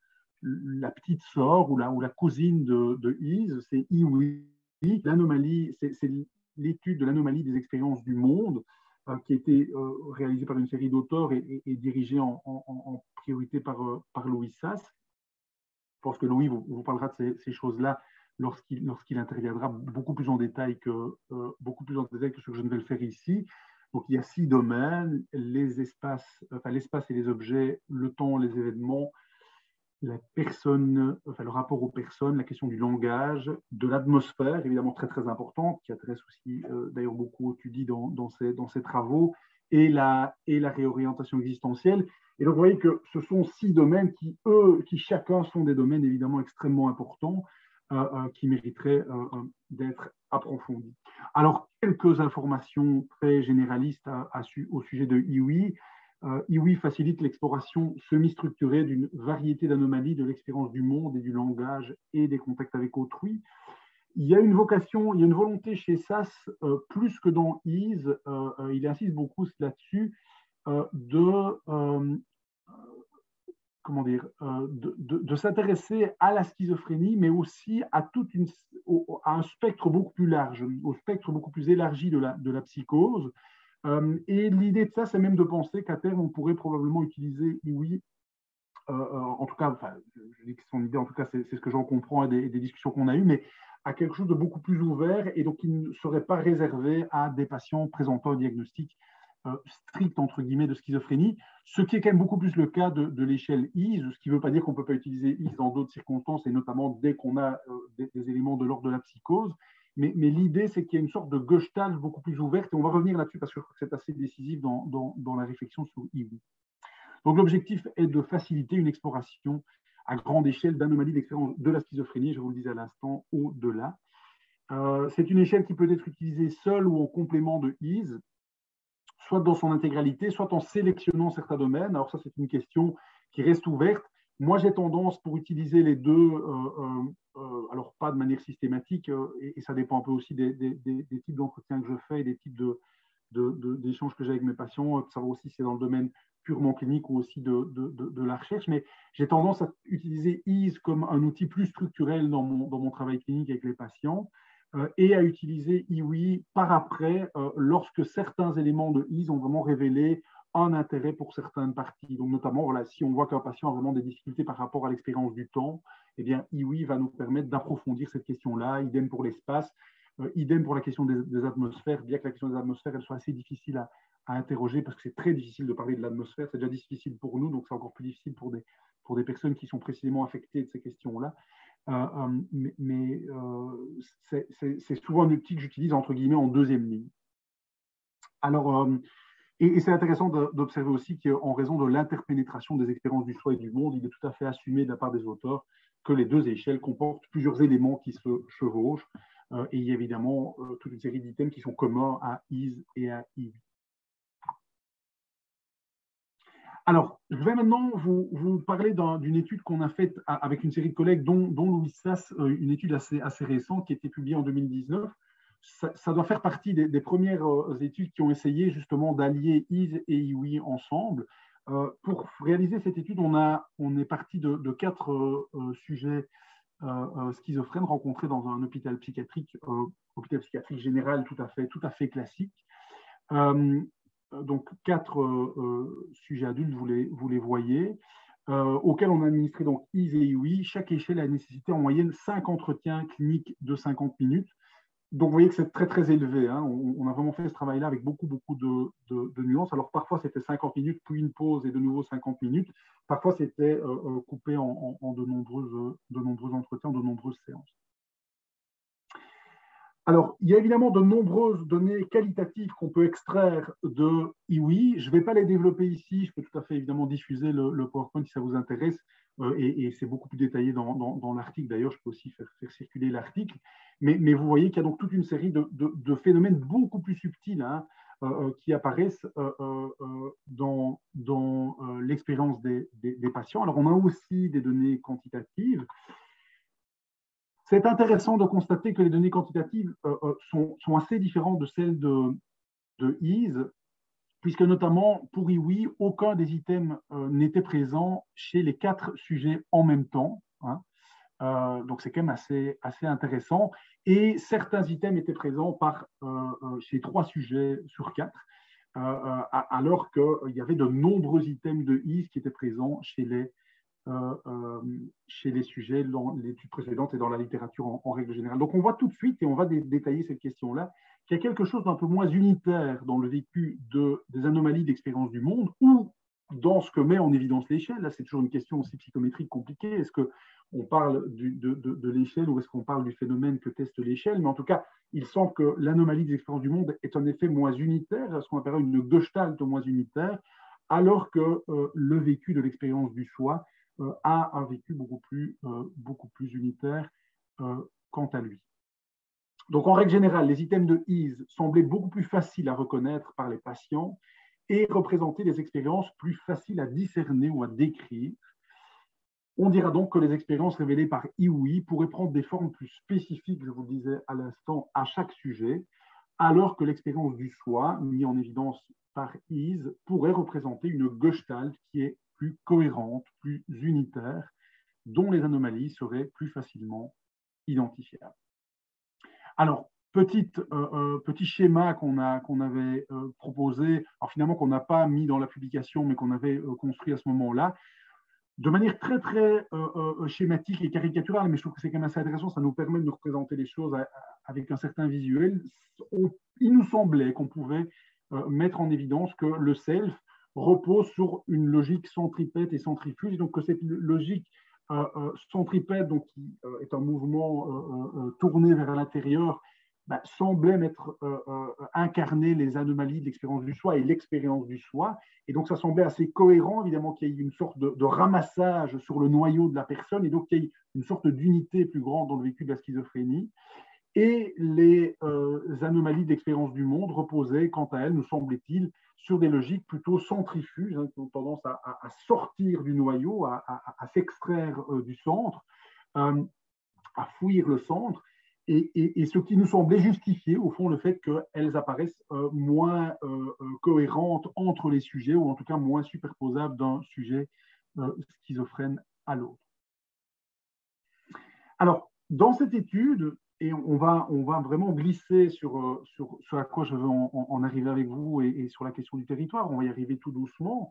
la petite sœur ou la cousine de Ease. C'est IWI. L'anomalie, c'est l'étude de l'anomalie des expériences du monde qui a été réalisée par une série d'auteurs et dirigée en priorité par Louis Sas. Je pense que Louis vous parlera de ces choses-là lorsqu'il interviendra beaucoup plus en détail que ce que je ne vais le faire ici. Donc, il y a 6 domaines, l'espace et les objets, le temps, les événements, la personne, le rapport aux personnes, la question du langage, de l'atmosphère, évidemment très très importante, qui intéresse aussi d'ailleurs beaucoup Thudy dans ses travaux, et la réorientation existentielle. Et donc, vous voyez que ce sont 6 domaines qui chacun sont des domaines évidemment extrêmement importants, qui mériteraient d'être approfondis. Alors, quelques informations très généralistes au sujet de IWI. IWI facilite l'exploration semi-structurée d'une variété d'anomalies de l'expérience du monde et du langage et des contacts avec autrui. Il y a une volonté chez Sas, plus que dans Ease, il insiste beaucoup là-dessus, de s'intéresser à la schizophrénie, mais aussi à un spectre beaucoup plus large, au spectre beaucoup plus élargi de la psychose. Et l'idée de ça, c'est même de penser qu'à terme, on pourrait probablement utiliser IWI, en tout cas, je dis que son idée, en tout cas, c'est ce que j'en comprends des discussions qu'on a eues, mais à quelque chose de beaucoup plus ouvert et donc qui ne serait pas réservé à des patients présentant un diagnostic strict, entre guillemets, de schizophrénie, ce qui est quand même beaucoup plus le cas de l'échelle Ease, ce qui ne veut pas dire qu'on ne peut pas utiliser Ease dans d'autres circonstances, et notamment dès qu'on a des éléments de l'ordre de la psychose. Mais l'idée, c'est qu'il y a une sorte de gestalt beaucoup plus ouverte, et on va revenir là-dessus parce que je crois que c'est assez décisif dans la réflexion sur IWI. Donc l'objectif est de faciliter une exploration à grande échelle d'anomalies d'expérience de la schizophrénie, je vous le disais à l'instant, au-delà. C'est une échelle qui peut être utilisée seule ou en complément de EASE, soit dans son intégralité, soit en sélectionnant certains domaines. Alors ça, c'est une question qui reste ouverte. Moi, j'ai tendance pour utiliser les deux, alors pas de manière systématique, et ça dépend un peu aussi des types d'entretiens que je fais et des types d'échanges que j'ai avec mes patients, de savoir aussi si c'est dans le domaine purement clinique ou aussi de la recherche. Mais j'ai tendance à utiliser EASE comme un outil plus structurel dans mon travail clinique avec les patients, et à utiliser IWI par après lorsque certains éléments de EASE ont vraiment révélé un intérêt pour certaines parties. Donc notamment, voilà, si on voit qu'un patient a vraiment des difficultés par rapport à l'expérience du temps, eh bien, IWI va nous permettre d'approfondir cette question-là. Idem pour l'espace, idem pour la question des atmosphères, bien que la question des atmosphères elle soit assez difficile à interroger parce que c'est très difficile de parler de l'atmosphère. C'est déjà difficile pour nous, donc c'est encore plus difficile pour des personnes qui sont précisément affectées de ces questions-là. Mais c'est souvent un outil que j'utilise entre guillemets en deuxième ligne. Alors, et c'est intéressant d'observer aussi qu'en raison de l'interpénétration des expériences du soi et du monde, il est tout à fait assumé de la part des auteurs que les deux échelles comportent plusieurs éléments qui se chevauchent. Et il y a évidemment toute une série d'items qui sont communs à EASE et à IWI. Alors, je vais maintenant vous parler d'une étude qu'on a faite avec une série de collègues, dont Louis Sass, une étude assez récente qui a été publiée en 2019. Ça doit faire partie des premières études qui ont essayé justement d'allier EASE et IWI ensemble. Pour réaliser cette étude, on est parti de 4 sujets schizophrènes rencontrés dans un hôpital psychiatrique général tout à fait classique. Donc 4 sujets adultes, vous les voyez, auxquels on a administré donc EASE et IWI. Chaque échelle a nécessité en moyenne 5 entretiens cliniques de 50 minutes. Donc vous voyez que c'est très très élevé. Hein. On a vraiment fait ce travail-là avec beaucoup de nuances. Alors parfois c'était 50 minutes, puis une pause et de nouveau 50 minutes. Parfois c'était coupé en de nombreux entretiens, de nombreuses séances. Alors, il y a évidemment de nombreuses données qualitatives qu'on peut extraire de IWI. Je ne vais pas les développer ici. Je peux tout à fait évidemment diffuser le PowerPoint si ça vous intéresse. Et c'est beaucoup plus détaillé dans l'article. D'ailleurs, je peux aussi faire circuler l'article. Mais vous voyez qu'il y a donc toute une série de phénomènes beaucoup plus subtils hein, qui apparaissent dans l'expérience des patients. Alors, on a aussi des données quantitatives. C'est intéressant de constater que les données quantitatives sont assez différentes de celles de EASE, puisque notamment pour IWI, aucun des items n'était présent chez les 4 sujets en même temps. Hein. Donc c'est quand même assez intéressant. Et certains items étaient présents chez 3 sujets sur 4, alors qu'il y avait de nombreux items de EASE qui étaient présents chez les sujets dans l'étude précédente et dans la littérature en règle générale. Donc on voit tout de suite, et on va détailler cette question-là, qu'il y a quelque chose d'un peu moins unitaire dans le vécu des anomalies d'expérience du monde ou dans ce que met en évidence l'échelle. Là, c'est toujours une question aussi psychométrique compliquée. Est-ce qu'on parle de l'échelle ou est-ce qu'on parle du phénomène que teste l'échelle? Mais en tout cas, il semble que l'anomalie des expériences du monde est en effet moins unitaire, ce qu'on appelle une gestalt moins unitaire, alors que le vécu de l'expérience du soi a un vécu beaucoup plus unitaire quant à lui. Donc, en règle générale, les items de EASE semblaient beaucoup plus faciles à reconnaître par les patients et représentaient des expériences plus faciles à discerner ou à décrire. On dira donc que les expériences révélées par IWI pourraient prendre des formes plus spécifiques, je vous le disais à l'instant, à chaque sujet, alors que l'expérience du soi, mise en évidence par EASE, pourrait représenter une gestalt qui est plus cohérente, plus unitaire, dont les anomalies seraient plus facilement identifiables. Alors, petit schéma qu'on avait proposé, alors finalement qu'on n'a pas mis dans la publication, mais qu'on avait construit à ce moment-là, de manière très, très schématique et caricaturale, mais je trouve que c'est quand même assez intéressant, ça nous permet de nous représenter les choses avec un certain visuel. Il nous semblait qu'on pouvait mettre en évidence que le self repose sur une logique centripète et centrifuge, donc que cette logique centripète, donc, qui est un mouvement tourné vers l'intérieur, semblaient incarner les anomalies de l'expérience du soi et l'expérience du soi. Et donc, ça semblait assez cohérent, évidemment, qu'il y ait une sorte de ramassage sur le noyau de la personne, et donc qu'il y ait une sorte d'unité plus grande dans le vécu de la schizophrénie. Et les anomalies de l'expérience du monde reposaient, quant à elles, nous semble-t-il, sur des logiques plutôt centrifuges, qui ont tendance à sortir du noyau, à s'extraire du centre, à fouiller le centre, et ce qui nous semblait justifier, au fond, le fait qu'elles apparaissent moins cohérentes entre les sujets, ou en tout cas moins superposables d'un sujet schizophrène à l'autre. Alors, dans cette étude, et on va vraiment glisser sur à quoi je veux en arriver avec vous et sur la question du territoire, on va y arriver tout doucement.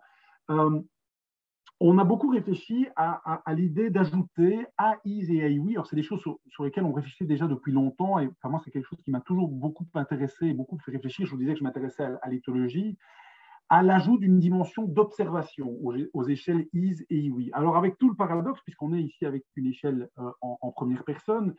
On a beaucoup réfléchi à l'idée d'ajouter AIS et AIWI. Alors, c'est des choses sur lesquelles on réfléchit déjà depuis longtemps. Et enfin, moi, c'est quelque chose qui m'a toujours beaucoup intéressé et beaucoup fait réfléchir. Je vous disais que je m'intéressais à l'éthologie, à l'ajout d'une dimension d'observation aux échelles IS et IWI. Alors, avec tout le paradoxe, puisqu'on est ici avec une échelle en première personne,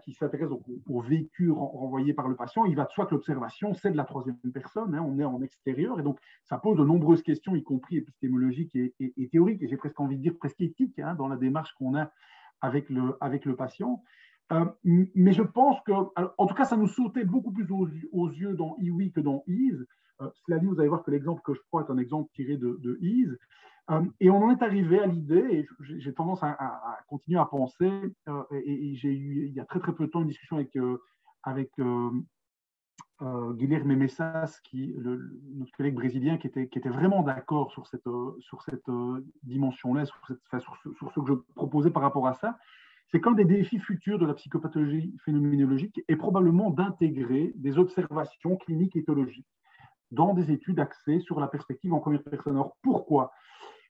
qui s'intéresse au vécu renvoyé par le patient, il va de soi que l'observation, c'est de la troisième personne, on est en extérieur, et donc ça pose de nombreuses questions, y compris épistémologiques et théoriques, et j'ai presque envie de dire presque éthiques, dans la démarche qu'on a avec le patient. Mais je pense que, alors, en tout cas, ça nous sautait beaucoup plus aux yeux dans IWI que dans IS. Cela dit, vous allez voir que l'exemple que je prends est un exemple tiré de IS. Et on en est arrivé à l'idée, et j'ai tendance à continuer à penser, et j'ai eu il y a très peu de temps une discussion avec Guilherme Messas, notre collègue brésilien, qui était vraiment d'accord sur cette dimension-là, sur ce que je proposais par rapport à ça. C'est qu'un des défis futurs de la psychopathologie phénoménologique est probablement d'intégrer des observations cliniques éthologiques dans des études axées sur la perspective en première personne. Alors, pourquoi ?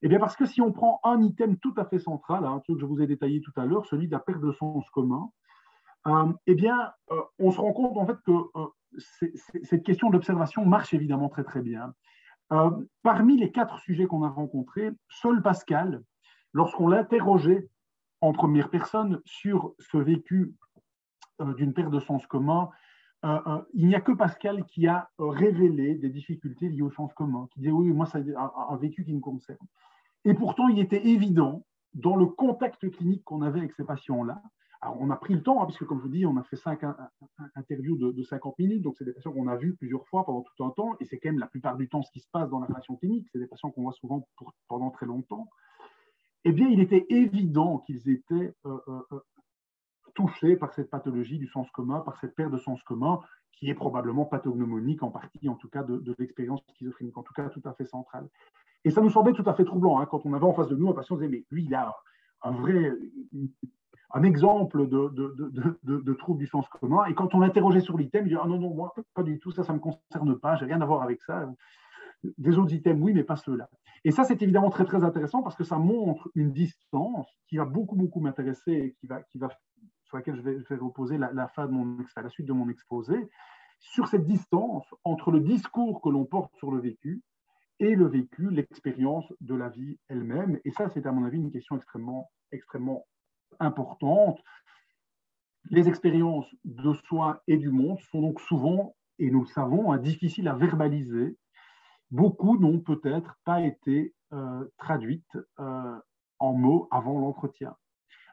Eh bien, parce que si on prend un item tout à fait central, un truc que je vous ai détaillé tout à l'heure, celui de la perte de sens commun, eh bien, on se rend compte en fait que cette question d'observation marche évidemment très bien. Parmi les 4 sujets qu'on a rencontrés, seul Pascal, lorsqu'on l'interrogeait en première personne sur ce vécu d'une perte de sens commun, il n'y a que Pascal qui a révélé des difficultés liées au sens commun, qui disait oui, moi, c'est un vécu qui me concerne. Et pourtant, il était évident, dans le contact clinique qu'on avait avec ces patients-là, alors on a pris le temps, puisque comme je vous dis, on a fait 5 interviews de 50 minutes, donc c'est des patients qu'on a vus plusieurs fois pendant tout un temps, et c'est quand même la plupart du temps ce qui se passe dans la relation clinique, c'est des patients qu'on voit souvent pendant très longtemps. Eh bien, il était évident qu'ils étaient touchés par cette pathologie du sens commun, par cette perte de sens commun, qui est probablement pathognomonique en partie, en tout cas, de l'expérience schizophrénique, en tout cas tout à fait centrale. Et ça nous semblait tout à fait troublant, quand on avait en face de nous un patient qui disait, mais lui, il a un exemple de trouble du sens commun, et quand on l'interrogeait sur l'item, il disait, ah non, moi, pas du tout, ça ne me concerne pas, j'ai rien à voir avec ça. Des autres items, oui, mais pas ceux-là. Et ça, c'est évidemment très intéressant parce que ça montre une distance qui va beaucoup m'intéresser et sur laquelle je vais reposer la suite de mon exposé, sur cette distance entre le discours que l'on porte sur le vécu et le vécu, l'expérience de la vie elle-même. Et ça, c'est à mon avis une question extrêmement importante. Les expériences de soi et du monde sont donc souvent, et nous le savons, difficiles à verbaliser. Beaucoup n'ont peut-être pas été traduites en mots avant l'entretien.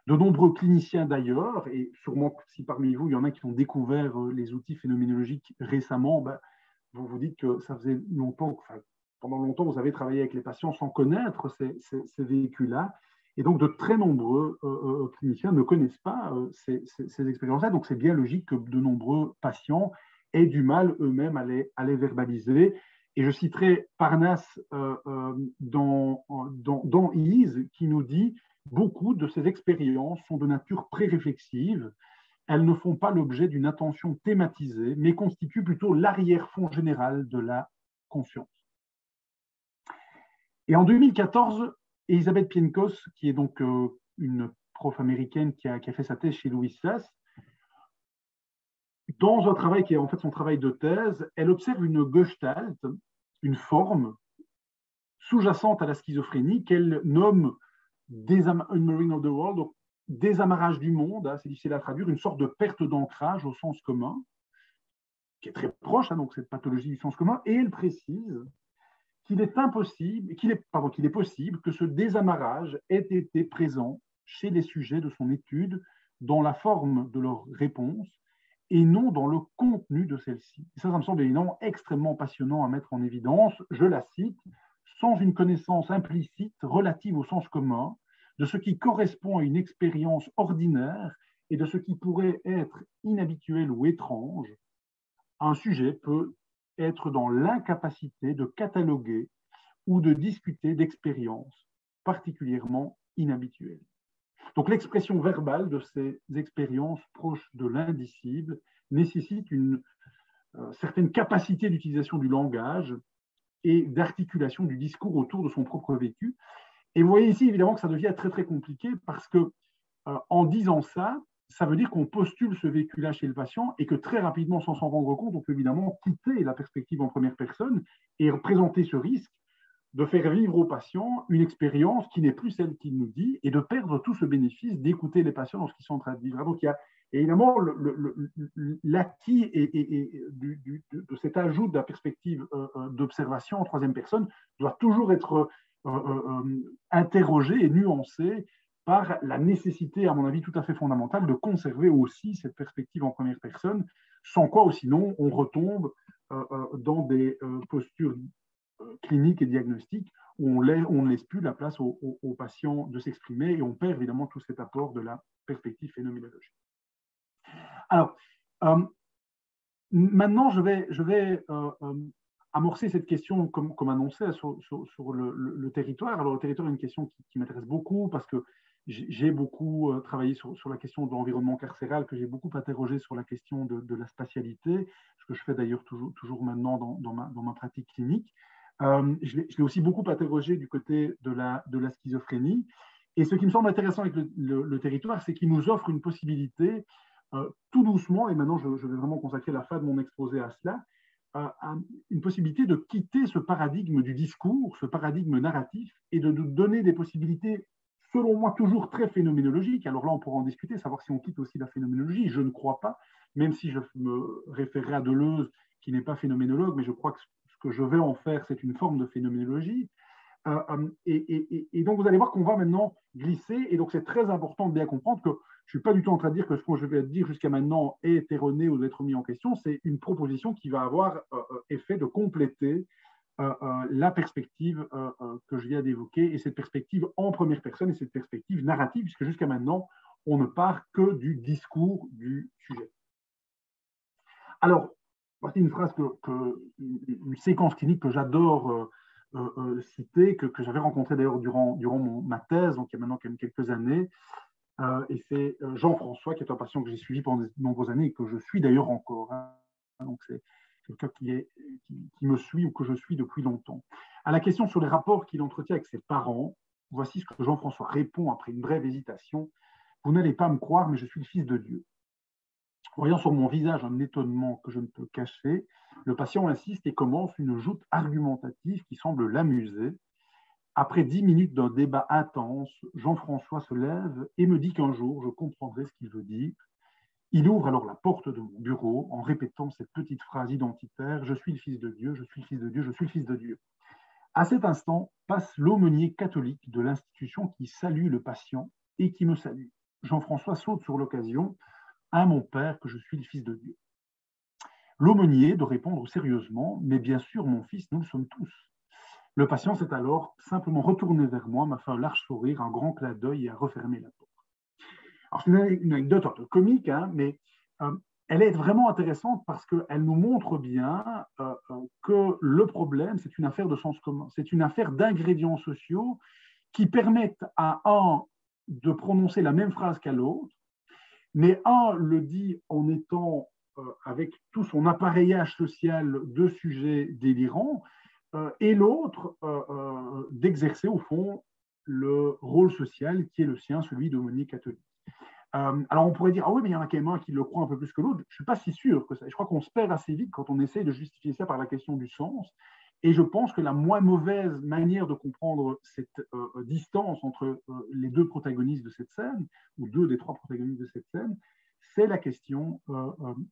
De nombreux cliniciens d'ailleurs, et sûrement si parmi vous, il y en a qui ont découvert les outils phénoménologiques récemment, vous vous dites que ça faisait longtemps, pendant longtemps, vous avez travaillé avec les patients sans connaître ces véhicules-là. Et donc, de très nombreux cliniciens ne connaissent pas ces expériences-là. Donc, c'est bien logique que de nombreux patients aient du mal eux-mêmes à les verbaliser. Et je citerai Parnas dans IS qui nous dit « Beaucoup de ces expériences sont de nature pré-réflexive. Elles ne font pas l'objet d'une attention thématisée, mais constituent plutôt l'arrière-fond général de la conscience. » Et en 2014, Elisabeth Pienkos, qui est donc une prof américaine qui a fait sa thèse chez Louis Sas, dans un travail qui est en fait son travail de thèse, elle observe une gestalt, une forme sous-jacente à la schizophrénie qu'elle nomme unmooring of the world, donc désamarrage du monde, c'est difficile à traduire, une sorte de perte d'ancrage au sens commun, qui est très proche, hein, donc cette pathologie du sens commun, et elle précise qu'il est possible que ce désamarrage ait été présent chez les sujets de son étude dans la forme de leurs réponses et non dans le contenu de celle-ci. Ça me semble évidemment extrêmement passionnant à mettre en évidence. Je la cite, sans une connaissance implicite relative au sens commun, de ce qui correspond à une expérience ordinaire et de ce qui pourrait être inhabituel ou étrange, un sujet peut être dans l'incapacité de cataloguer ou de discuter d'expériences particulièrement inhabituelles. Donc l'expression verbale de ces expériences proches de l'indicible nécessite une certaine capacité d'utilisation du langage et d'articulation du discours autour de son propre vécu. Et vous voyez ici évidemment que ça devient très très compliqué parce que en disant ça, ça veut dire qu'on postule ce vécu-là chez le patient et que très rapidement, sans s'en rendre compte, on peut évidemment quitter la perspective en première personne et représenter ce risque de faire vivre aux patients une expérience qui n'est plus celle qu'il nous dit et de perdre tout ce bénéfice d'écouter les patients dans ce qu'ils sont en train de vivre. Donc il y a évidemment l'acquis de cet ajout de la perspective d'observation en troisième personne doit toujours être interrogé et nuancé par la nécessité, à mon avis, tout à fait fondamentale de conserver aussi cette perspective en première personne, sans quoi, ou sinon, on retombe dans des postures cliniques et diagnostiques où on ne laisse plus la place aux patients de s'exprimer et on perd évidemment tout cet apport de la perspective phénoménologique. Alors, maintenant, je vais amorcer cette question comme annoncé sur le territoire. Alors, le territoire est une question qui m'intéresse beaucoup parce que j'ai beaucoup travaillé sur la question de l'environnement carcéral, que j'ai beaucoup interrogé sur la question de la spatialité, ce que je fais d'ailleurs toujours maintenant dans ma pratique clinique. Je l'ai aussi beaucoup interrogé du côté de la schizophrénie. Et ce qui me semble intéressant avec le territoire, c'est qu'il nous offre une possibilité, tout doucement, et maintenant je vais vraiment consacrer la fin de mon exposé à cela, une possibilité de quitter ce paradigme du discours, ce paradigme narratif, et de nous donner des possibilités, selon moi, toujours très phénoménologiques. Alors là, on pourra en discuter, savoir si on quitte aussi la phénoménologie. Je ne crois pas, même si je me référerai à Deleuze, qui n'est pas phénoménologue, mais je crois que ce que je vais en faire, c'est une forme de phénoménologie. Et donc, vous allez voir qu'on va maintenant glisser, et donc c'est très important de bien comprendre que je ne suis pas du tout en train de dire que ce que je vais dire jusqu'à maintenant est erroné ou doit être mis en question. C'est une proposition qui va avoir effet de compléter la perspective que je viens d'évoquer, et cette perspective en première personne, et cette perspective narrative, puisque jusqu'à maintenant, on ne part que du discours du sujet. Alors, voici une phrase, une séquence clinique que j'adore citer, que j'avais rencontrée d'ailleurs durant ma thèse, donc il y a maintenant quand même quelques années. Et c'est Jean-François, qui est un patient que j'ai suivi pendant de nombreuses années et que je suis d'ailleurs encore. Donc c'est quelqu'un qui me suit ou que je suis depuis longtemps. À la question sur les rapports qu'il entretient avec ses parents, voici ce que Jean-François répond après une brève hésitation. Vous n'allez pas me croire, mais je suis le fils de Dieu. Voyant sur mon visage un étonnement que je ne peux cacher, le patient insiste et commence une joute argumentative qui semble l'amuser. Après 10 minutes d'un débat intense, Jean-François se lève et me dit qu'un jour, je comprendrai ce qu'il veut dire. Il ouvre alors la porte de mon bureau en répétant cette petite phrase identitaire « Je suis le fils de Dieu, je suis le fils de Dieu, je suis le fils de Dieu ». À cet instant, passe l'aumônier catholique de l'institution qui salue le patient et qui me salue. Jean-François saute sur l'occasion « À mon père que je suis le fils de Dieu ». L'aumônier de répondre sérieusement « Mais bien sûr, mon fils, nous le sommes tous ». Le patient s'est alors simplement retourné vers moi, m'a fait un large sourire, un grand clin d'œil et a refermé la porte. Alors, c'est une anecdote un peu comique, hein, mais elle est vraiment intéressante parce qu'elle nous montre bien que le problème, c'est une affaire de sens commun. C'est une affaire d'ingrédients sociaux qui permettent à un de prononcer la même phrase qu'à l'autre, mais un le dit en étant avec tout son appareillage social de sujets délirants, et l'autre d'exercer au fond le rôle social qui est le sien, celui d'aumônier catholique. Alors on pourrait dire, ah oui, mais il y en a quand même un qui le croit un peu plus que l'autre. Je ne suis pas si sûr que ça. Je crois qu'on se perd assez vite quand on essaye de justifier ça par la question du sens. Et je pense que la moins mauvaise manière de comprendre cette distance entre les deux protagonistes de cette scène, ou deux des trois protagonistes de cette scène, c'est la question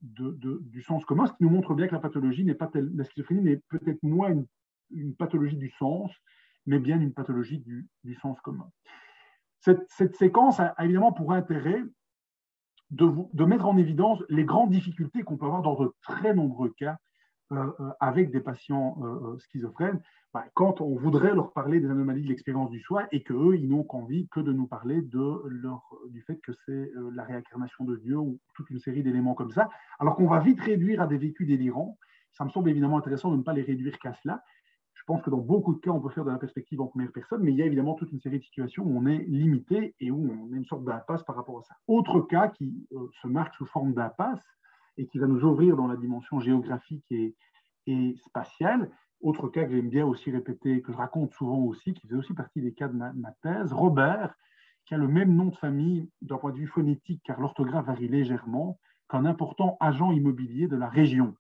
du sens commun, ce qui nous montre bien que la pathologie n'est pas la schizophrénie n'est peut-être moins une pathologie du sens, mais bien une pathologie du sens commun. Cette séquence a évidemment pour intérêt de mettre en évidence les grandes difficultés qu'on peut avoir dans de très nombreux cas avec des patients schizophrènes, quand on voudrait leur parler des anomalies de l'expérience du soi et qu'eux, ils n'ont qu'envie que de nous parler du fait que c'est la réincarnation de Dieu ou toute une série d'éléments comme ça, alors qu'on va vite réduire à des vécus délirants. Ça me semble évidemment intéressant de ne pas les réduire qu'à cela. Je pense que dans beaucoup de cas, on peut faire de la perspective en première personne, mais il y a évidemment toute une série de situations où on est limité et où on a une sorte d'impasse par rapport à ça. Autre cas qui se marque sous forme d'impasse et qui va nous ouvrir dans la dimension géographique et spatiale. Autre cas que j'aime bien aussi répéter, que je raconte souvent aussi, qui faisait aussi partie des cas de ma thèse, Robert, qui a le même nom de famille d'un point de vue phonétique, car l'orthographe varie légèrement, qu'un important agent immobilier de la région.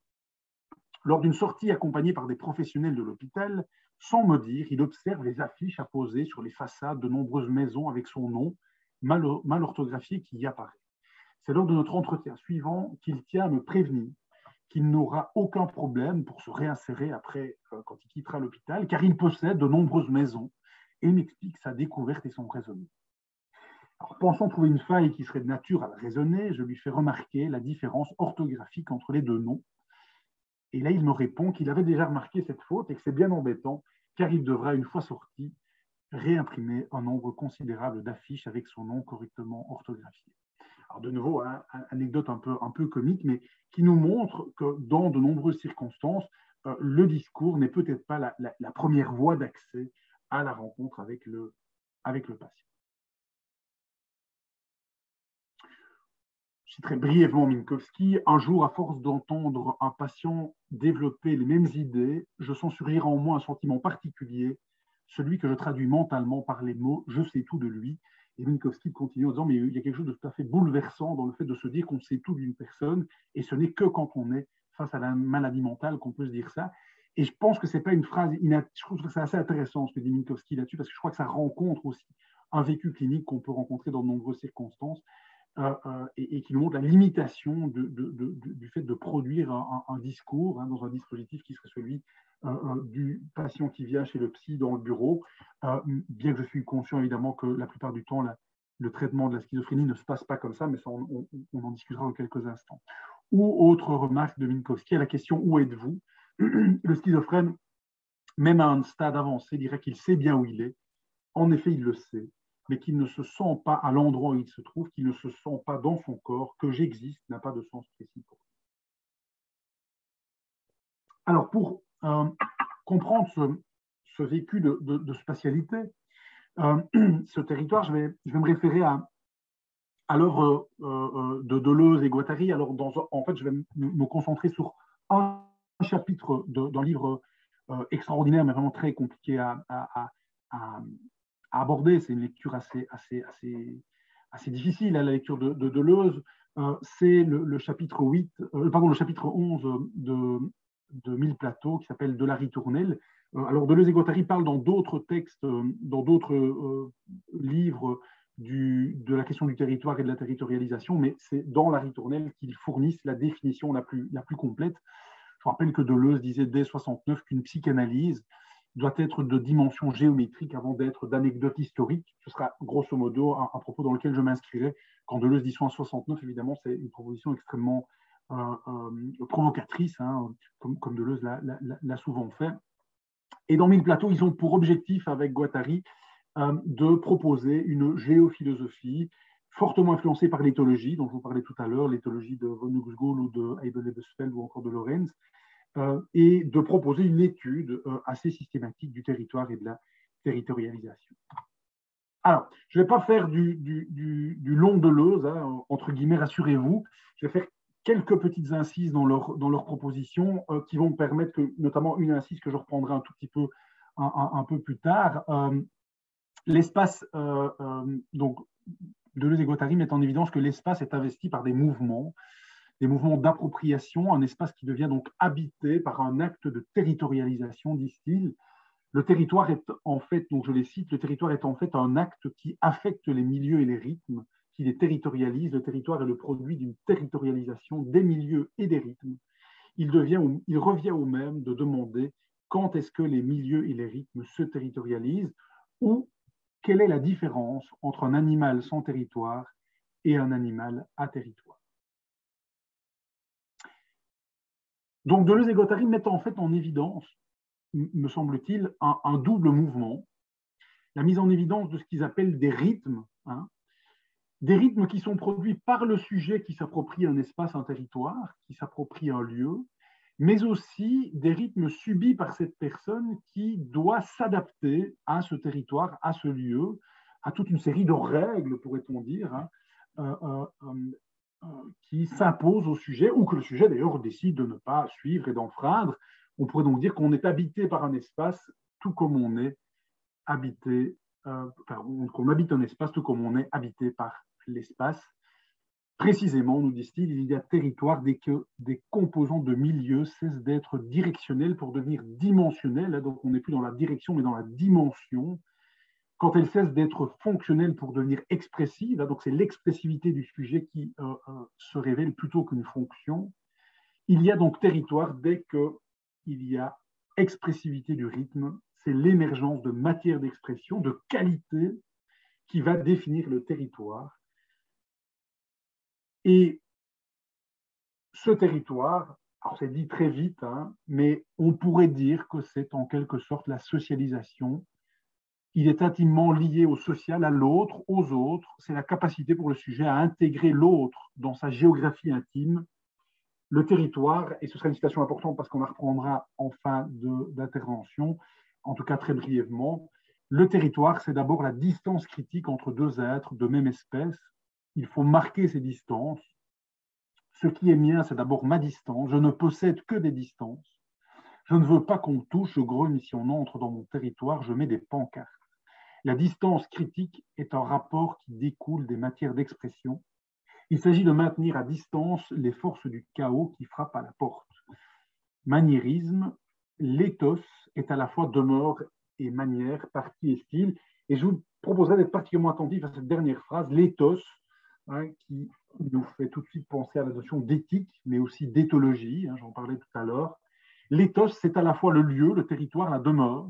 Lors d'une sortie accompagnée par des professionnels de l'hôpital, sans me dire, il observe les affiches apposées sur les façades de nombreuses maisons avec son nom, mal orthographié, qui y apparaît. C'est lors de notre entretien suivant qu'il tient à me prévenir qu'il n'aura aucun problème pour se réinsérer après, quand il quittera l'hôpital, car il possède de nombreuses maisons et m'explique sa découverte et son raisonnement. Alors, pensant trouver une faille qui serait de nature à le raisonner, je lui fais remarquer la différence orthographique entre les deux noms. Et là, il me répond qu'il avait déjà remarqué cette faute et que c'est bien embêtant, car il devra, une fois sorti, réimprimer un nombre considérable d'affiches avec son nom correctement orthographié. Alors de nouveau, anecdote un peu comique, mais qui nous montre que dans de nombreuses circonstances, le discours n'est peut-être pas la première voie d'accès à la rencontre avec le patient. Je citerai brièvement Minkowski. Un jour, à force d'entendre un patient développer les mêmes idées, je sens surgir en moi un sentiment particulier, celui que je traduis mentalement par les mots « je sais tout de lui ». Et Minkowski continue en disant « mais il y a quelque chose de tout à fait bouleversant dans le fait de se dire qu'on sait tout d'une personne, et ce n'est que quand on est face à la maladie mentale qu'on peut se dire ça ». Et je pense que ce n'est pas une phrase, je trouve que c'est assez intéressant ce que dit Minkowski là-dessus, parce que je crois que ça rencontre aussi un vécu clinique qu'on peut rencontrer dans de nombreuses circonstances. Et qui nous montre la limitation du fait de produire un discours dans un dispositif qui serait celui du patient qui vient chez le psy dans le bureau, bien que je suis conscient évidemment que la plupart du temps, le traitement de la schizophrénie ne se passe pas comme ça, mais ça, on en discutera dans quelques instants. Ou autre remarque de Minkowski à la question « Où êtes-vous » Le schizophrène, même à un stade avancé, dirait qu'il sait bien où il est. En effet, il le sait, mais qu'il ne se sent pas à l'endroit où il se trouve, qu'il ne se sent pas dans son corps, que j'existe n'a pas de sens précis pour lui. Alors, pour comprendre ce vécu de spatialité, ce territoire, je vais me référer à l'œuvre de Deleuze et Guattari. Alors, en fait, je vais me concentrer sur un chapitre d'un livre extraordinaire, mais vraiment très compliqué à aborder. C'est une lecture assez difficile, la lecture de Deleuze. C'est le chapitre 11 de Mille plateaux, qui s'appelle De la ritournelle. Alors, Deleuze et Guattari parlent dans d'autres textes, dans d'autres livres de la question du territoire et de la territorialisation, mais c'est dans la ritournelle qu'ils fournissent la définition la plus complète. Je rappelle que Deleuze disait dès 1969 qu'une psychanalyse doit être de dimension géométrique avant d'être d'anecdote historique. Ce sera grosso modo un propos dans lequel je m'inscrirai. Quand Deleuze dit 1969, évidemment, c'est une proposition extrêmement provocatrice, comme Deleuze l'a souvent fait. Et dans Mille plateaux, ils ont pour objectif, avec Guattari, de proposer une géophilosophie fortement influencée par l'éthologie, dont je vous parlais tout à l'heure, l'éthologie de von Uxgol ou de Heibel-Ebesfeld ou encore de Lorenz, et de proposer une étude assez systématique du territoire et de la territorialisation. Alors, je ne vais pas faire du long Deleuze, entre guillemets, rassurez-vous. Je vais faire quelques petites incises dans leur proposition qui vont me permettre que, notamment une incise que je reprendrai un tout petit peu un peu plus tard. L'espace, donc, Deleuze et Guattari mettent en évidence que l'espace est investi par des mouvements d'appropriation, un espace qui devient donc habité par un acte de territorialisation, disent-ils. Le territoire est en fait, donc je les cite, le territoire est en fait un acte qui affecte les milieux et les rythmes, qui qui les territorialise. Le territoire est le produit d'une territorialisation des milieux et des rythmes. Il revient au même de demander quand est-ce que les milieux et les rythmes se territorialisent ou quelle est la différence entre un animal sans territoire et un animal à territoire. Donc Deleuze et Guattari mettent en fait en évidence, me semble-t-il, un double mouvement, la mise en évidence de ce qu'ils appellent des rythmes, des rythmes qui sont produits par le sujet qui s'approprie un espace, un territoire, qui s'approprie un lieu, mais aussi des rythmes subis par cette personne qui doit s'adapter à ce territoire, à ce lieu, à toute une série de règles, pourrait-on dire, qui s'imposent au sujet, ou que le sujet d'ailleurs décide de ne pas suivre et d'enfreindre. On pourrait donc dire qu'on est habité par un espace, tout comme on est habité, qu'on habite un espace, tout comme on est habité par l'espace. Précisément, nous disent-ils, il y a territoire dès que des composants de milieu cessent d'être directionnels pour devenir dimensionnels. Donc, on n'est plus dans la direction, mais dans la dimension. Quand elles cessent d'être fonctionnelles pour devenir expressives, donc c'est l'expressivité du sujet qui se révèle plutôt qu'une fonction. Il y a donc territoire dès qu'il y a expressivité du rythme. C'est l'émergence de matière d'expression, de qualité qui va définir le territoire. Et ce territoire, alors c'est dit très vite, mais on pourrait dire que c'est en quelque sorte la socialisation. Il est intimement lié au social, à l'autre, aux autres. C'est la capacité pour le sujet à intégrer l'autre dans sa géographie intime. Le territoire, et ce sera une citation importante parce qu'on la reprendra en fin d'intervention, en tout cas très brièvement, le territoire, c'est d'abord la distance critique entre deux êtres de même espèce. Il faut marquer ces distances. Ce qui est mien, c'est d'abord ma distance. Je ne possède que des distances. Je ne veux pas qu'on me touche. Je grogne si on entre dans mon territoire. Je mets des pancartes. La distance critique est un rapport qui découle des matières d'expression. Il s'agit de maintenir à distance les forces du chaos qui frappent à la porte. Maniérisme, l'éthos est à la fois demeure et manière, partie et style. Et je vous proposerai d'être particulièrement attentif à cette dernière phrase, l'éthos, qui nous fait tout de suite penser à la notion d'éthique, mais aussi d'éthologie, j'en parlais tout à l'heure. L'éthos, c'est à la fois le lieu, le territoire, la demeure,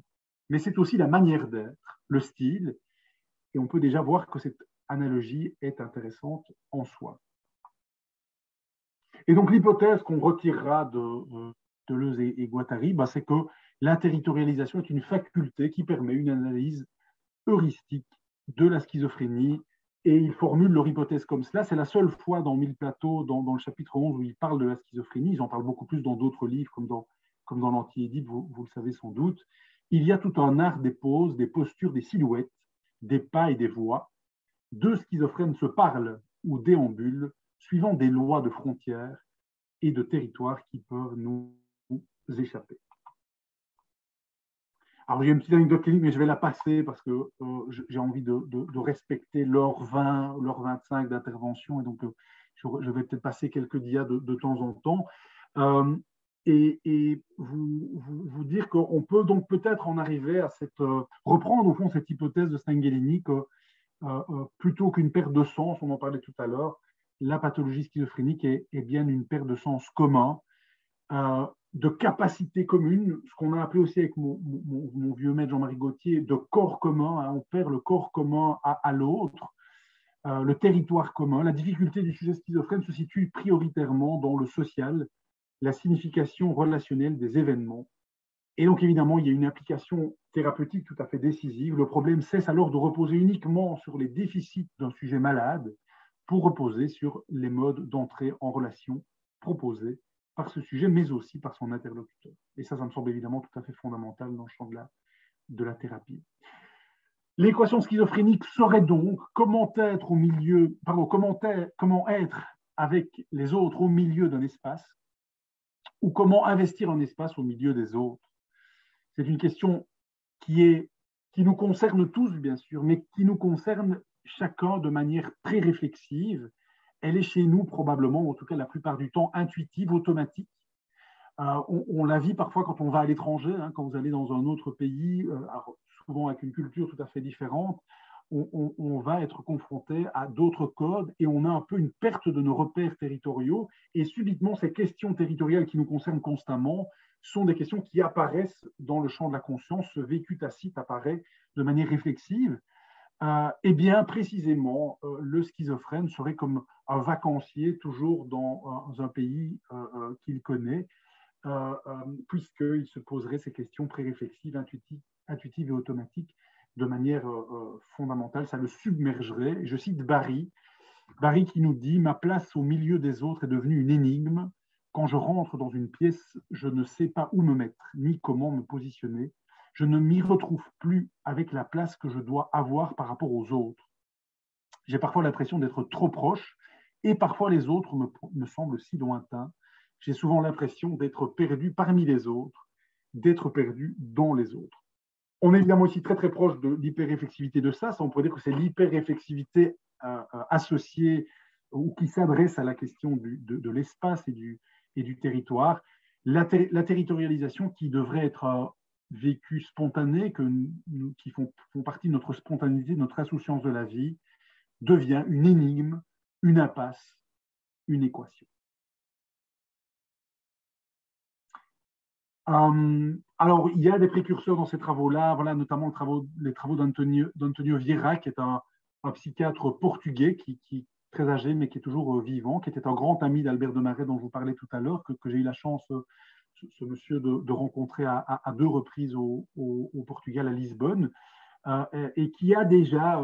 mais c'est aussi la manière d'être, le style, et on peut déjà voir que cette analogie est intéressante en soi. Et donc l'hypothèse qu'on retirera de Deleuze et Guattari, c'est que la territorialisation est une faculté qui permet une analyse heuristique de la schizophrénie, et ils formulent leur hypothèse comme cela. C'est la seule fois dans Mille Plateaux, dans le chapitre 11, où ils parlent de la schizophrénie. Ils en parlent beaucoup plus dans d'autres livres, comme dans l'Anti-Édipe, vous le savez sans doute. Il y a tout un art des poses, des postures, des silhouettes, des pas et des voix. Deux schizophrènes se parlent ou déambulent, suivant des lois de frontières et de territoires qui peuvent nous échapper. Alors, j'ai une petite anecdote clinique, mais je vais la passer parce que j'ai envie de respecter l'heure 20, l'heure 25 d'intervention, et donc je vais peut-être passer quelques dias de temps en temps. Et vous dire qu'on peut donc peut-être en arriver à reprendre au fond cette hypothèse de Stengelini que plutôt qu'une perte de sens, on en parlait tout à l'heure, la pathologie schizophrénique est bien une perte de sens commun, de capacité commune, ce qu'on a appelé aussi avec mon vieux maître Jean-Marie Gauthier, de corps commun. On perd le corps commun à l'autre, le territoire commun. La difficulté du sujet schizophrène se situe prioritairement dans le social, la signification relationnelle des événements. Et donc, évidemment, il y a une application thérapeutique tout à fait décisive. Le problème cesse alors de reposer uniquement sur les déficits d'un sujet malade pour reposer sur les modes d'entrée en relation proposés par ce sujet, mais aussi par son interlocuteur. Et ça me semble évidemment tout à fait fondamental dans le champ de la thérapie. L'équation schizophrénique serait donc comment être avec les autres au milieu d'un espace, ou comment investir un espace au milieu des autres. C'est une question qui nous concerne tous, bien sûr, mais qui nous concerne chacun de manière très réflexive. Elle est chez nous probablement, en tout cas la plupart du temps, intuitive, automatique. On la vit parfois quand on va à l'étranger, quand vous allez dans un autre pays, souvent avec une culture tout à fait différente. on va être confronté à d'autres codes et on a un peu une perte de nos repères territoriaux. Et subitement, ces questions territoriales qui nous concernent constamment sont des questions qui apparaissent dans le champ de la conscience. Ce vécu tacite apparaît de manière réflexive. Eh bien, précisément, le schizophrène serait comme un vacancier toujours dans un pays qu'il connaît, puisqu'il se poserait ces questions pré-réflexives, intuitives et automatiques de manière fondamentale. Ça le submergerait. Je cite Barry qui nous dit « Ma place au milieu des autres est devenue une énigme. Quand je rentre dans une pièce, je ne sais pas où me mettre, ni comment me positionner. Je ne m'y retrouve plus avec la place que je dois avoir par rapport aux autres. J'ai parfois l'impression d'être trop proche et parfois les autres me semblent si lointains. J'ai souvent l'impression d'être perdu parmi les autres, d'être perdu dans les autres. » On est évidemment aussi très très proche de l'hyperréflexivité de ça. On pourrait dire que c'est l'hyperréflexivité associée ou qui s'adresse à la question de l'espace et du territoire. La territorialisation qui devrait être vécue spontanée, qui font partie de notre spontanéité, de notre insouciance de la vie, devient une énigme, une impasse, une équation. Alors, il y a des précurseurs dans ces travaux-là, voilà, notamment les travaux d'Antonio Vieira, qui est un psychiatre portugais qui est très âgé, mais qui est toujours vivant, qui était un grand ami d'Albert de Marais, dont je vous parlais tout à l'heure, que j'ai eu la chance, ce monsieur, de rencontrer à 2 reprises au Portugal, à Lisbonne, et qui a déjà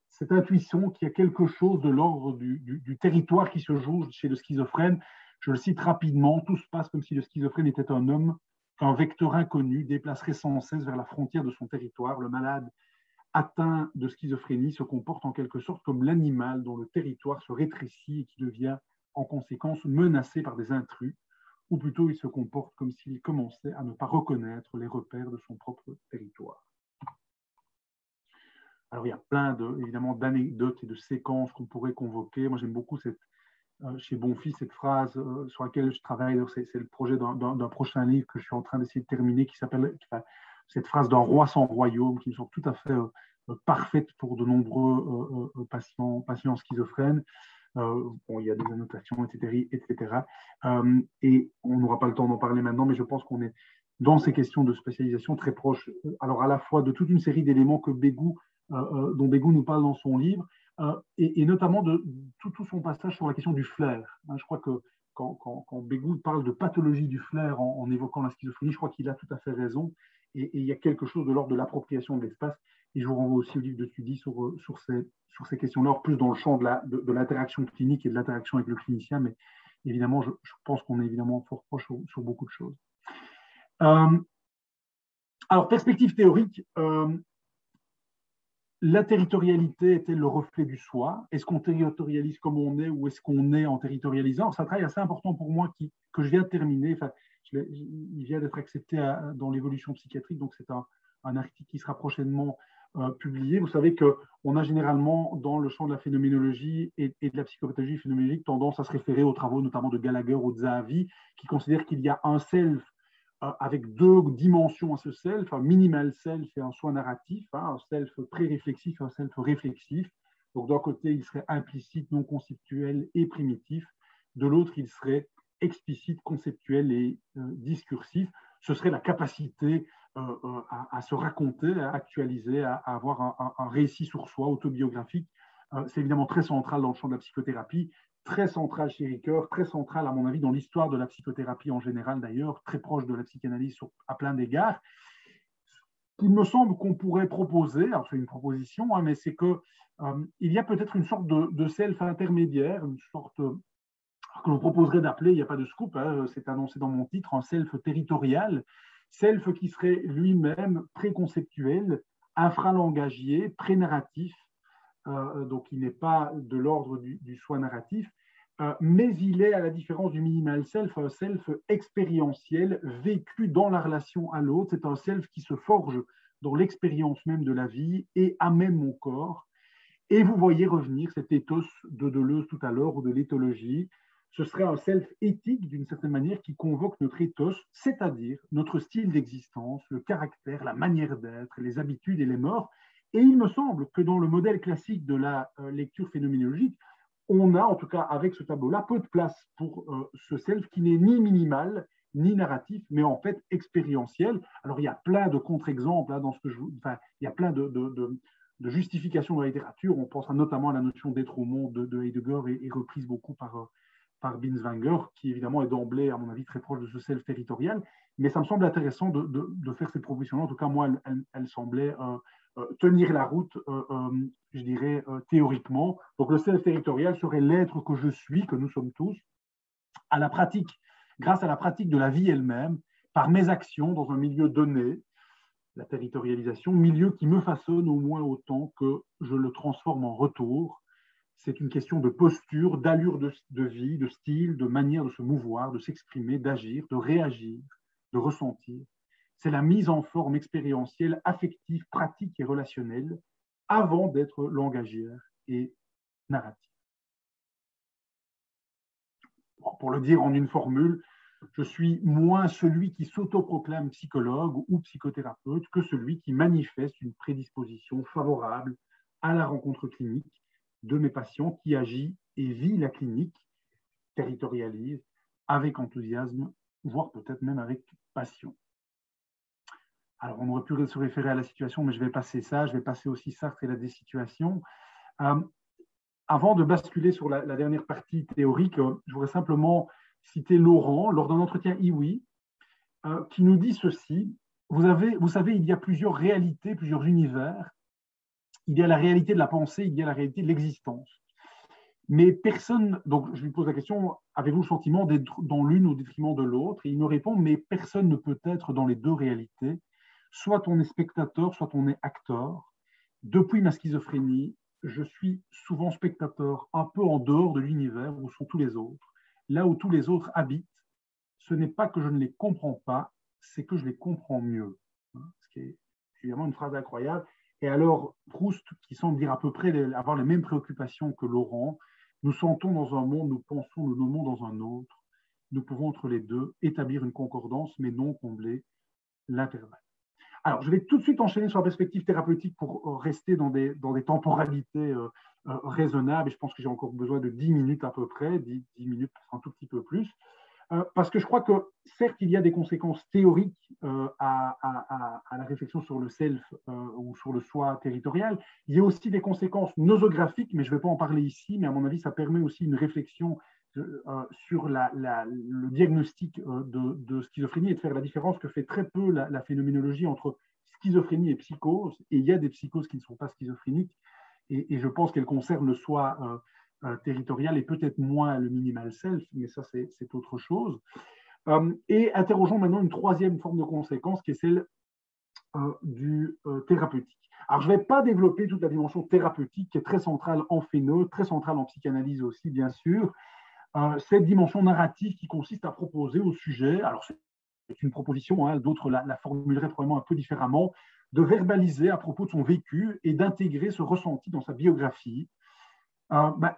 cette intuition qu'il y a quelque chose de l'ordre du territoire qui se joue chez le schizophrène. Je le cite rapidement, tout se passe comme si le schizophrène était un homme qu'un vecteur inconnu déplacerait sans cesse vers la frontière de son territoire. Le malade atteint de schizophrénie se comporte en quelque sorte comme l'animal dont le territoire se rétrécit et qui devient en conséquence menacé par des intrus, ou plutôt il se comporte comme s'il commençait à ne pas reconnaître les repères de son propre territoire. Alors il y a plein évidemment d'anecdotes et de séquences qu'on pourrait convoquer. Moi j'aime beaucoup chez Bonfils cette phrase sur laquelle je travaille. C'est le projet d'un prochain livre que je suis en train d'essayer de terminer, qui s'appelle cette phrase d'un roi sans royaume, qui me semble tout à fait parfaite pour de nombreux patients schizophrènes. Bon, il y a des annotations, etc. Et on n'aura pas le temps d'en parler maintenant, mais je pense qu'on est dans ces questions de spécialisation très proches, alors à la fois de toute une série d'éléments dont Bégou nous parle dans son livre, et notamment de tout son passage sur la question du flair. Je crois que quand Bégou parle de pathologie du flair en évoquant la schizophrénie, je crois qu'il a tout à fait raison, et il y a quelque chose de l'ordre de l'appropriation de l'espace, et je vous renvoie aussi au livre de Tudy sur ces questions-là, plus dans le champ de l'interaction clinique et de l'interaction avec le clinicien, mais évidemment, je pense qu'on est évidemment fort proche sur beaucoup de choses. Alors, perspective théorique, la territorialité est-elle le reflet du soi? Est-ce qu'on territorialise comme on est ou est-ce qu'on est en territorialisant? C'est un travail assez important pour moi que je viens de terminer. Enfin, il vient d'être accepté dans l'évolution psychiatrique, donc c'est un article qui sera prochainement publié. Vous savez qu'on a généralement, dans le champ de la phénoménologie et de la psychopathologie phénoménologique, tendance à se référer aux travaux notamment de Gallagher ou de Zahavi, qui considèrent qu'il y a un self avec 2 dimensions à ce self, un minimal self et un soi narratif, un self pré-réflexif et un self réflexif. Donc d'un côté, il serait implicite, non conceptuel et primitif. De l'autre, il serait explicite, conceptuel et discursif. Ce serait la capacité à se raconter, à actualiser, à avoir un récit sur soi, autobiographique. C'est évidemment très central dans le champ de la psychothérapie, très central chez Ricoeur, très central à mon avis dans l'histoire de la psychothérapie en général d'ailleurs, très proche de la psychanalyse à plein d'égards. Il me semble qu'on pourrait proposer, alors c'est une proposition, mais c'est qu'il y a peut-être une sorte de self intermédiaire, une sorte que l'on proposerait d'appeler, il n'y a pas de scoop, c'est annoncé dans mon titre, un self territorial, self qui serait lui-même préconceptuel, infralangagier, pré-narratif, donc il n'est pas de l'ordre du soi narratif, mais il est, à la différence du minimal self, un self expérientiel, vécu dans la relation à l'autre. C'est un self qui se forge dans l'expérience même de la vie et à même mon corps. Et vous voyez revenir cet ethos de Deleuze tout à l'heure, ou de l'éthologie. Ce serait un self éthique, d'une certaine manière, qui convoque notre ethos, c'est-à-dire notre style d'existence, le caractère, la manière d'être, les habitudes et les mœurs. Et il me semble que dans le modèle classique de la lecture phénoménologique, on a, en tout cas avec ce tableau-là, peu de place pour ce self qui n'est ni minimal, ni narratif, mais en fait expérientiel. Alors il y a plein de contre-exemples dans ce que enfin, il y a plein de justifications dans la littérature. On pense notamment à la notion d'être au monde de Heidegger et reprise beaucoup par Binswanger, qui évidemment est d'emblée, à mon avis, très proche de ce self territorial. Mais ça me semble intéressant de faire ces propositions-là. En tout cas, moi, elles semblaient tenir la route, je dirais, théoriquement. Donc le self territorial serait l'être que je suis, que nous sommes tous, à la pratique, grâce à la pratique de la vie elle-même, par mes actions dans un milieu donné, la territorialisation, milieu qui me façonne au moins autant que je le transforme en retour. C'est une question de posture, d'allure de vie, de style, de manière de se mouvoir, de s'exprimer, d'agir, de réagir, de ressentir. C'est la mise en forme expérientielle, affective, pratique et relationnelle avant d'être langagière et narrative. Pour le dire en une formule, je suis moins celui qui s'autoproclame psychologue ou psychothérapeute que celui qui manifeste une prédisposition favorable à la rencontre clinique de mes patients, qui agit et vit la clinique, territorialise avec enthousiasme, voire peut-être même avec passion. Alors, on aurait pu se référer à la situation, mais je vais passer ça. Je vais passer aussi Sartre et la désituation. Avant de basculer sur la dernière partie théorique, je voudrais simplement citer Laurent, lors d'un entretien IWI, qui nous dit ceci. Vous savez, il y a plusieurs réalités, plusieurs univers. Il y a la réalité de la pensée, il y a la réalité de l'existence. Mais personne, donc je lui pose la question, avez-vous le sentiment d'être dans l'une au détriment de l'autre? Et il me répond, mais personne ne peut être dans les deux réalités. Soit on est spectateur, soit on est acteur. Depuis ma schizophrénie, je suis souvent spectateur, un peu en dehors de l'univers où sont tous les autres. Là où tous les autres habitent, ce n'est pas que je ne les comprends pas, c'est que je les comprends mieux. Ce qui est évidemment une phrase incroyable. Et alors, Proust, qui semble dire à peu près avoir les mêmes préoccupations que Laurent, nous sentons dans un monde, nous pensons, nous nommons dans un autre. Nous pouvons entre les deux établir une concordance, mais non combler l'intervalle. Alors, je vais tout de suite enchaîner sur la perspective thérapeutique pour rester dans des temporalités raisonnables. Et je pense que j'ai encore besoin de 10 minutes à peu près, 10 minutes, un tout petit peu plus. Parce que je crois que, certes, il y a des conséquences théoriques à la réflexion sur le self ou sur le soi territorial. Il y a aussi des conséquences nosographiques, mais je ne vais pas en parler ici, mais à mon avis, ça permet aussi une réflexion sur le diagnostic de schizophrénie et de faire la différence que fait très peu la phénoménologie entre schizophrénie et psychose. Et il y a des psychoses qui ne sont pas schizophréniques, et je pense qu'elles concernent le soi territorial et peut-être moins le minimal self, mais ça c'est autre chose. Et interrogeons maintenant une troisième forme de conséquence qui est celle du thérapeutique. Alors je ne vais pas développer toute la dimension thérapeutique qui est très centrale en phéno, très centrale en psychanalyse aussi bien sûr, cette dimension narrative qui consiste à proposer au sujet, alors c'est une proposition, hein, d'autres la formuleraient probablement un peu différemment, de verbaliser à propos de son vécu et d'intégrer ce ressenti dans sa biographie.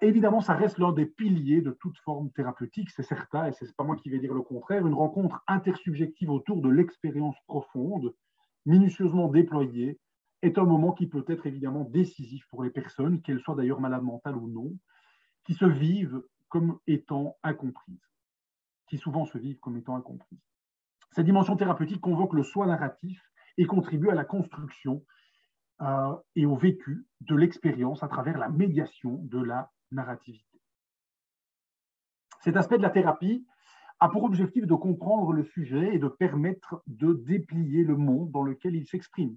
Évidemment, ça reste l'un des piliers de toute forme thérapeutique, c'est certain, et ce n'est pas moi qui vais dire le contraire. Une rencontre intersubjective autour de l'expérience profonde, minutieusement déployée, est un moment qui peut être évidemment décisif pour les personnes, qu'elles soient d'ailleurs malades mentales ou non, qui se vivent comme étant incomprises, qui souvent se vivent comme étant incomprises. Cette dimension thérapeutique convoque le soi narratif et contribue à la construction et au vécu de l'expérience à travers la médiation de la narrativité. Cet aspect de la thérapie a pour objectif de comprendre le sujet et de permettre de déplier le monde dans lequel il s'exprime.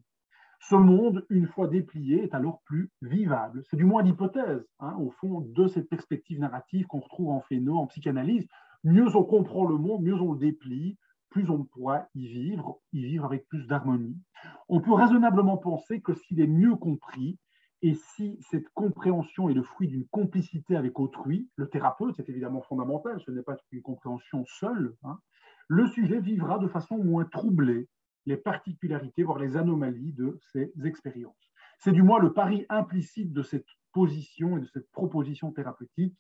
Ce monde, une fois déplié, est alors plus vivable. C'est du moins l'hypothèse, hein, au fond, de cette perspective narrative qu'on retrouve en phéno, en psychanalyse. Mieux on comprend le monde, mieux on le déplie, plus on pourra y vivre avec plus d'harmonie. On peut raisonnablement penser que s'il est mieux compris, et si cette compréhension est le fruit d'une complicité avec autrui, le thérapeute, c'est évidemment fondamental, ce n'est pas une compréhension seule, hein, le sujet vivra de façon moins troublée les particularités, voire les anomalies de ces expériences. C'est du moins le pari implicite de cette position et de cette proposition thérapeutique.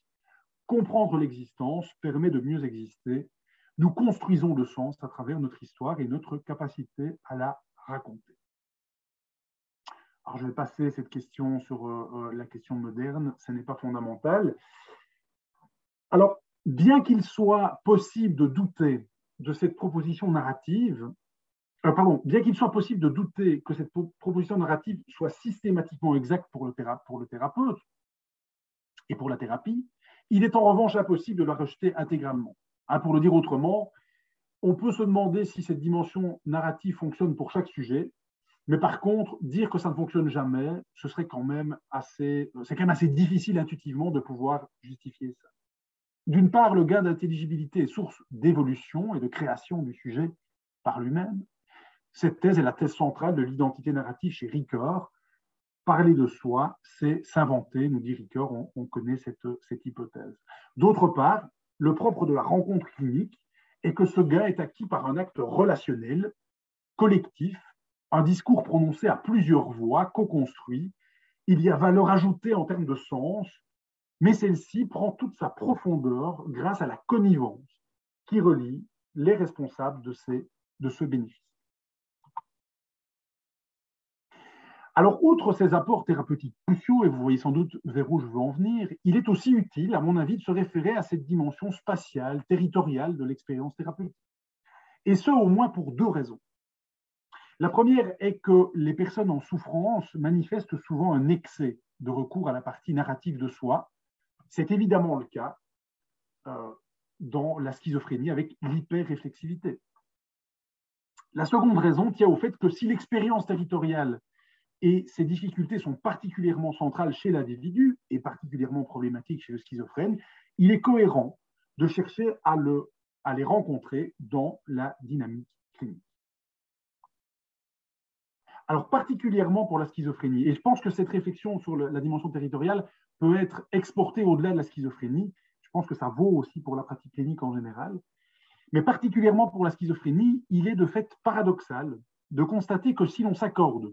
Comprendre l'existence permet de mieux exister. Nous construisons le sens à travers notre histoire et notre capacité à la raconter. Alors, je vais passer cette question sur la question moderne, ce n'est pas fondamental. Alors, bien qu'il soit possible de douter de cette proposition narrative, bien qu'il soit possible de douter que cette proposition narrative soit systématiquement exacte pour le thérapeute et pour la thérapie, il est en revanche impossible de la rejeter intégralement. Pour le dire autrement, on peut se demander si cette dimension narrative fonctionne pour chaque sujet, mais par contre, dire que ça ne fonctionne jamais, ce serait quand même assez difficile intuitivement de pouvoir justifier ça. D'une part, le gain d'intelligibilité est source d'évolution et de création du sujet par lui-même. Cette thèse est la thèse centrale de l'identité narrative chez Ricoeur. Parler de soi, c'est s'inventer, nous dit Ricoeur, on connaît cette hypothèse. D'autre part, le propre de la rencontre clinique est que ce gain est acquis par un acte relationnel, collectif, un discours prononcé à plusieurs voix, co-construit. Il y a valeur ajoutée en termes de sens, mais celle-ci prend toute sa profondeur grâce à la connivence qui relie les responsables de ce bénéfice. Alors, outre ces apports thérapeutiques cruciaux, et vous voyez sans doute vers où je veux en venir, il est aussi utile, à mon avis, de se référer à cette dimension spatiale, territoriale de l'expérience thérapeutique. Et ce, au moins pour deux raisons. La première est que les personnes en souffrance manifestent souvent un excès de recours à la partie narrative de soi. C'est évidemment le cas dans la schizophrénie avec l'hyperréflexivité. La seconde raison tient au fait que si l'expérience territoriale et ces difficultés sont particulièrement centrales chez l'individu et particulièrement problématiques chez le schizophrène, il est cohérent de chercher à les rencontrer dans la dynamique clinique. Alors, particulièrement pour la schizophrénie, et je pense que cette réflexion sur la dimension territoriale peut être exportée au-delà de la schizophrénie, je pense que ça vaut aussi pour la pratique clinique en général, mais particulièrement pour la schizophrénie, il est de fait paradoxal de constater que si l'on s'accorde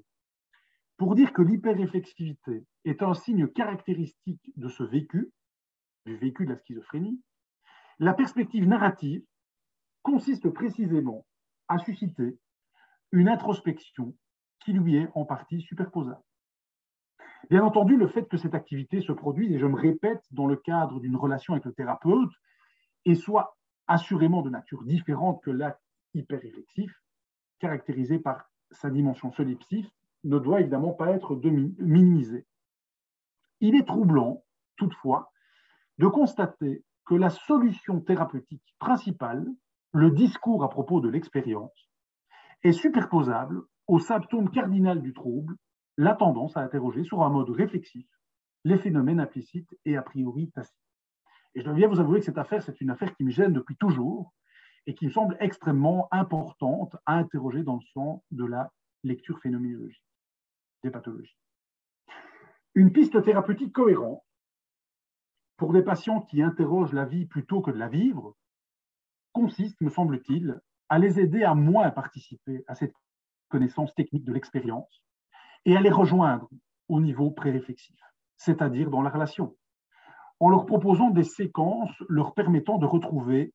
pour dire que l'hyperréflexivité est un signe caractéristique de ce vécu, du vécu de la schizophrénie, la perspective narrative consiste précisément à susciter une introspection qui lui est en partie superposable. Bien entendu, le fait que cette activité se produise, et je me répète, dans le cadre d'une relation avec le thérapeute, et soit assurément de nature différente que l'acte hyperréflexif, caractérisé par sa dimension solipsiste, ne doit évidemment pas être minimisé. Il est troublant, toutefois, de constater que la solution thérapeutique principale, le discours à propos de l'expérience, est superposable au symptôme cardinal du trouble, la tendance à interroger sur un mode réflexif les phénomènes implicites et a priori tacites. Et je dois bien vous avouer que cette affaire, c'est une affaire qui me gêne depuis toujours et qui me semble extrêmement importante à interroger dans le sens de la lecture phénoménologique des pathologies. Une piste thérapeutique cohérente pour des patients qui interrogent la vie plutôt que de la vivre consiste, me semble-t-il, à les aider à moins participer à cette connaissance technique de l'expérience et à les rejoindre au niveau pré-réflexif, c'est-à-dire dans la relation, en leur proposant des séquences leur permettant de retrouver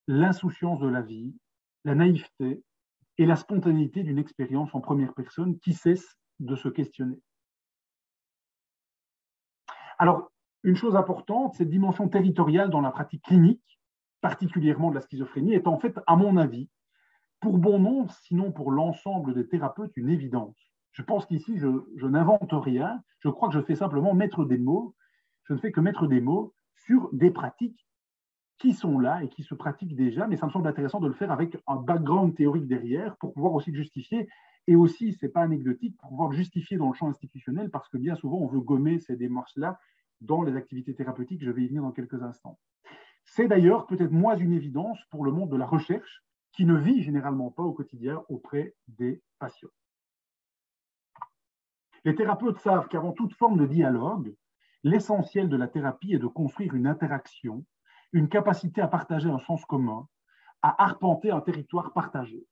l'insouciance de la vie, la naïveté et la spontanéité d'une expérience en première personne qui cesse de se questionner. Alors, une chose importante, cette dimension territoriale dans la pratique clinique, particulièrement de la schizophrénie, est en fait, à mon avis, pour bon nombre, sinon pour l'ensemble des thérapeutes, une évidence. Je pense qu'ici, je n'invente rien, je crois que je fais simplement mettre des mots, je ne fais que mettre des mots sur des pratiques qui sont là et qui se pratiquent déjà, mais ça me semble intéressant de le faire avec un background théorique derrière pour pouvoir aussi le justifier, et aussi, ce n'est pas anecdotique, pour pouvoir le justifier dans le champ institutionnel, parce que bien souvent, on veut gommer ces démarches-là dans les activités thérapeutiques, je vais y venir dans quelques instants. C'est d'ailleurs peut-être moins une évidence pour le monde de la recherche, qui ne vit généralement pas au quotidien auprès des patients. Les thérapeutes savent qu'avant toute forme de dialogue, l'essentiel de la thérapie est de construire une interaction, une capacité à partager un sens commun, à arpenter un territoire partagé.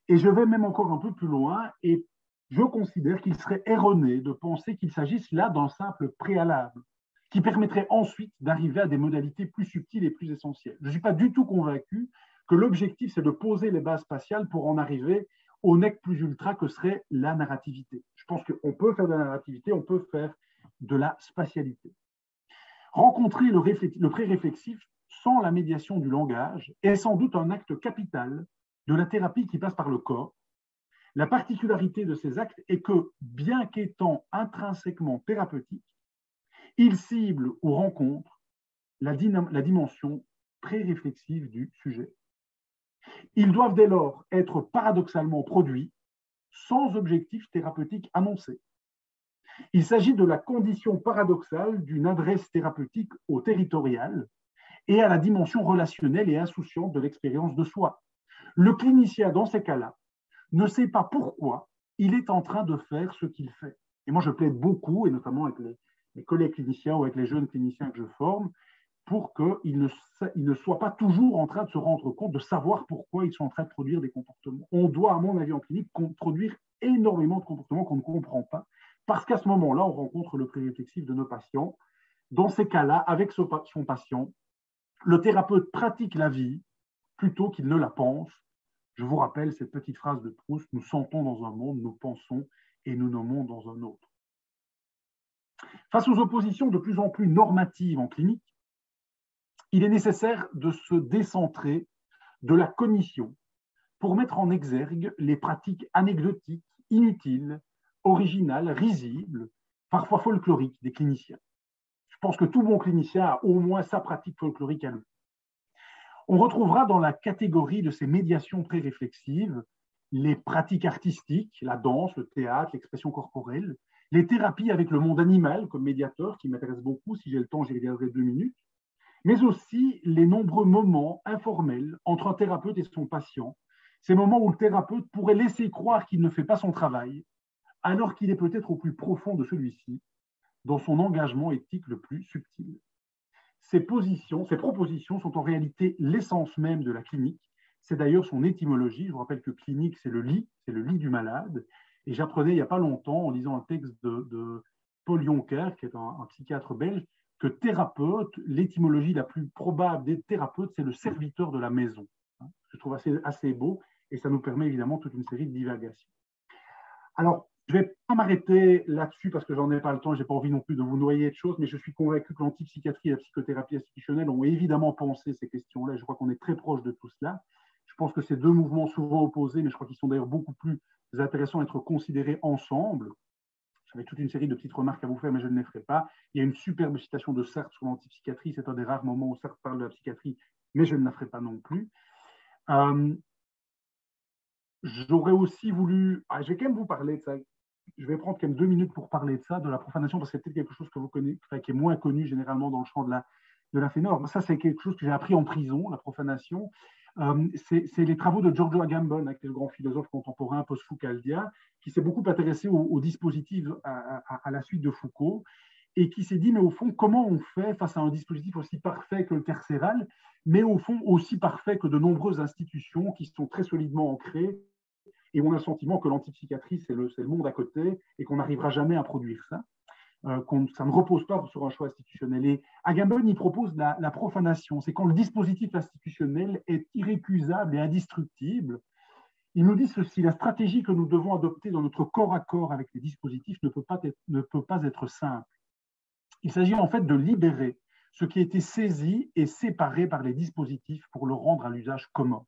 Et je vais même encore un peu plus loin, et je considère qu'il serait erroné de penser qu'il s'agisse là d'un simple préalable, qui permettrait ensuite d'arriver à des modalités plus subtiles et plus essentielles. Je ne suis pas du tout convaincu que l'objectif, c'est de poser les bases spatiales pour en arriver au nec plus ultra que serait la narrativité. Je pense qu'on peut faire de la narrativité, on peut faire de la spatialité. Rencontrer le pré-réflexif sans la médiation du langage est sans doute un acte capital de la thérapie qui passe par le corps. La particularité de ces actes est que, bien qu'étant intrinsèquement thérapeutiques, ils ciblent ou rencontrent la dimension pré-réflexive du sujet. Ils doivent dès lors être paradoxalement produits sans objectif thérapeutique annoncé. Il s'agit de la condition paradoxale d'une adresse thérapeutique au territorial et à la dimension relationnelle et insouciante de l'expérience de soi. Le clinicien, dans ces cas-là, ne sait pas pourquoi il est en train de faire ce qu'il fait. Et moi, je plaide beaucoup, et notamment avec les collègues cliniciens ou avec les jeunes cliniciens que je forme, pour qu'ils ne soient pas toujours en train de se rendre compte, de savoir pourquoi ils sont en train de produire des comportements. On doit, à mon avis, en clinique, produire énormément de comportements qu'on ne comprend pas, parce qu'à ce moment-là, on rencontre le pré-réflexif de nos patients. Dans ces cas-là, avec son patient, le thérapeute pratique la vie plutôt qu'il ne la pense. Je vous rappelle cette petite phrase de Proust, nous sentons dans un monde, nous pensons et nous nommons dans un autre. Face aux oppositions de plus en plus normatives en clinique, il est nécessaire de se décentrer de la cognition pour mettre en exergue les pratiques anecdotiques, inutiles, originales, risibles, parfois folkloriques des cliniciens. Je pense que tout bon clinicien a au moins sa pratique folklorique à lui. On retrouvera dans la catégorie de ces médiations pré-réflexives les pratiques artistiques, la danse, le théâtre, l'expression corporelle, les thérapies avec le monde animal comme médiateur, qui m'intéresse beaucoup, si j'ai le temps, j'y reviendrai 2 minutes, mais aussi les nombreux moments informels entre un thérapeute et son patient, ces moments où le thérapeute pourrait laisser croire qu'il ne fait pas son travail, alors qu'il est peut-être au plus profond de celui-ci, dans son engagement éthique le plus subtil. Ces propositions sont en réalité l'essence même de la clinique. C'est d'ailleurs son étymologie. Je vous rappelle que clinique, c'est le lit du malade. Et j'apprenais il n'y a pas longtemps, en lisant un texte de Paul Jonker, qui est un psychiatre belge, que thérapeute, l'étymologie la plus probable des thérapeutes, c'est le serviteur de la maison. Je trouve assez beau, et ça nous permet évidemment toute une série de divagations. Alors, je ne vais pas m'arrêter là-dessus parce que j'en ai pas le temps, je n'ai pas envie non plus de vous noyer de choses, mais je suis convaincu que l'antipsychiatrie et la psychothérapie institutionnelle ont évidemment pensé ces questions-là. Je crois qu'on est très proche de tout cela. Je pense que ces deux mouvements souvent opposés, mais je crois qu'ils sont d'ailleurs beaucoup plus intéressants à être considérés ensemble. J'avais toute une série de petites remarques à vous faire, mais je ne les ferai pas. Il y a une superbe citation de Sartre sur l'antipsychiatrie. C'est un des rares moments où Sartre parle de la psychiatrie, mais je ne la ferai pas non plus. J'aurais aussi voulu... je vais quand même vous parler de ça. Je vais prendre quand même 2 minutes pour parler de ça, de la profanation, parce que c'est peut-être quelque chose que vous connaissez, qui est moins connu généralement dans le champ de la phénomène. Ça, c'est quelque chose que j'ai appris en prison, la profanation. C'est les travaux de Giorgio Agamben, qui est le grand philosophe contemporain post-Foucaldien, qui s'est beaucoup intéressé au dispositif à la suite de Foucault, et qui s'est dit, mais au fond, comment on fait face à un dispositif aussi parfait que le carcéral, mais au fond aussi parfait que de nombreuses institutions qui sont très solidement ancrées, et on a le sentiment que l'antipsychiatrie, c'est le monde à côté, et qu'on n'arrivera jamais à produire ça. Ça ne repose pas sur un choix institutionnel. Et Agamben, il propose la profanation. C'est quand le dispositif institutionnel est irrécusable et indestructible. Il nous dit ceci: la stratégie que nous devons adopter dans notre corps à corps avec les dispositifs ne peut pas être simple. Il s'agit en fait de libérer ce qui a été saisi et séparé par les dispositifs pour le rendre à l'usage commun.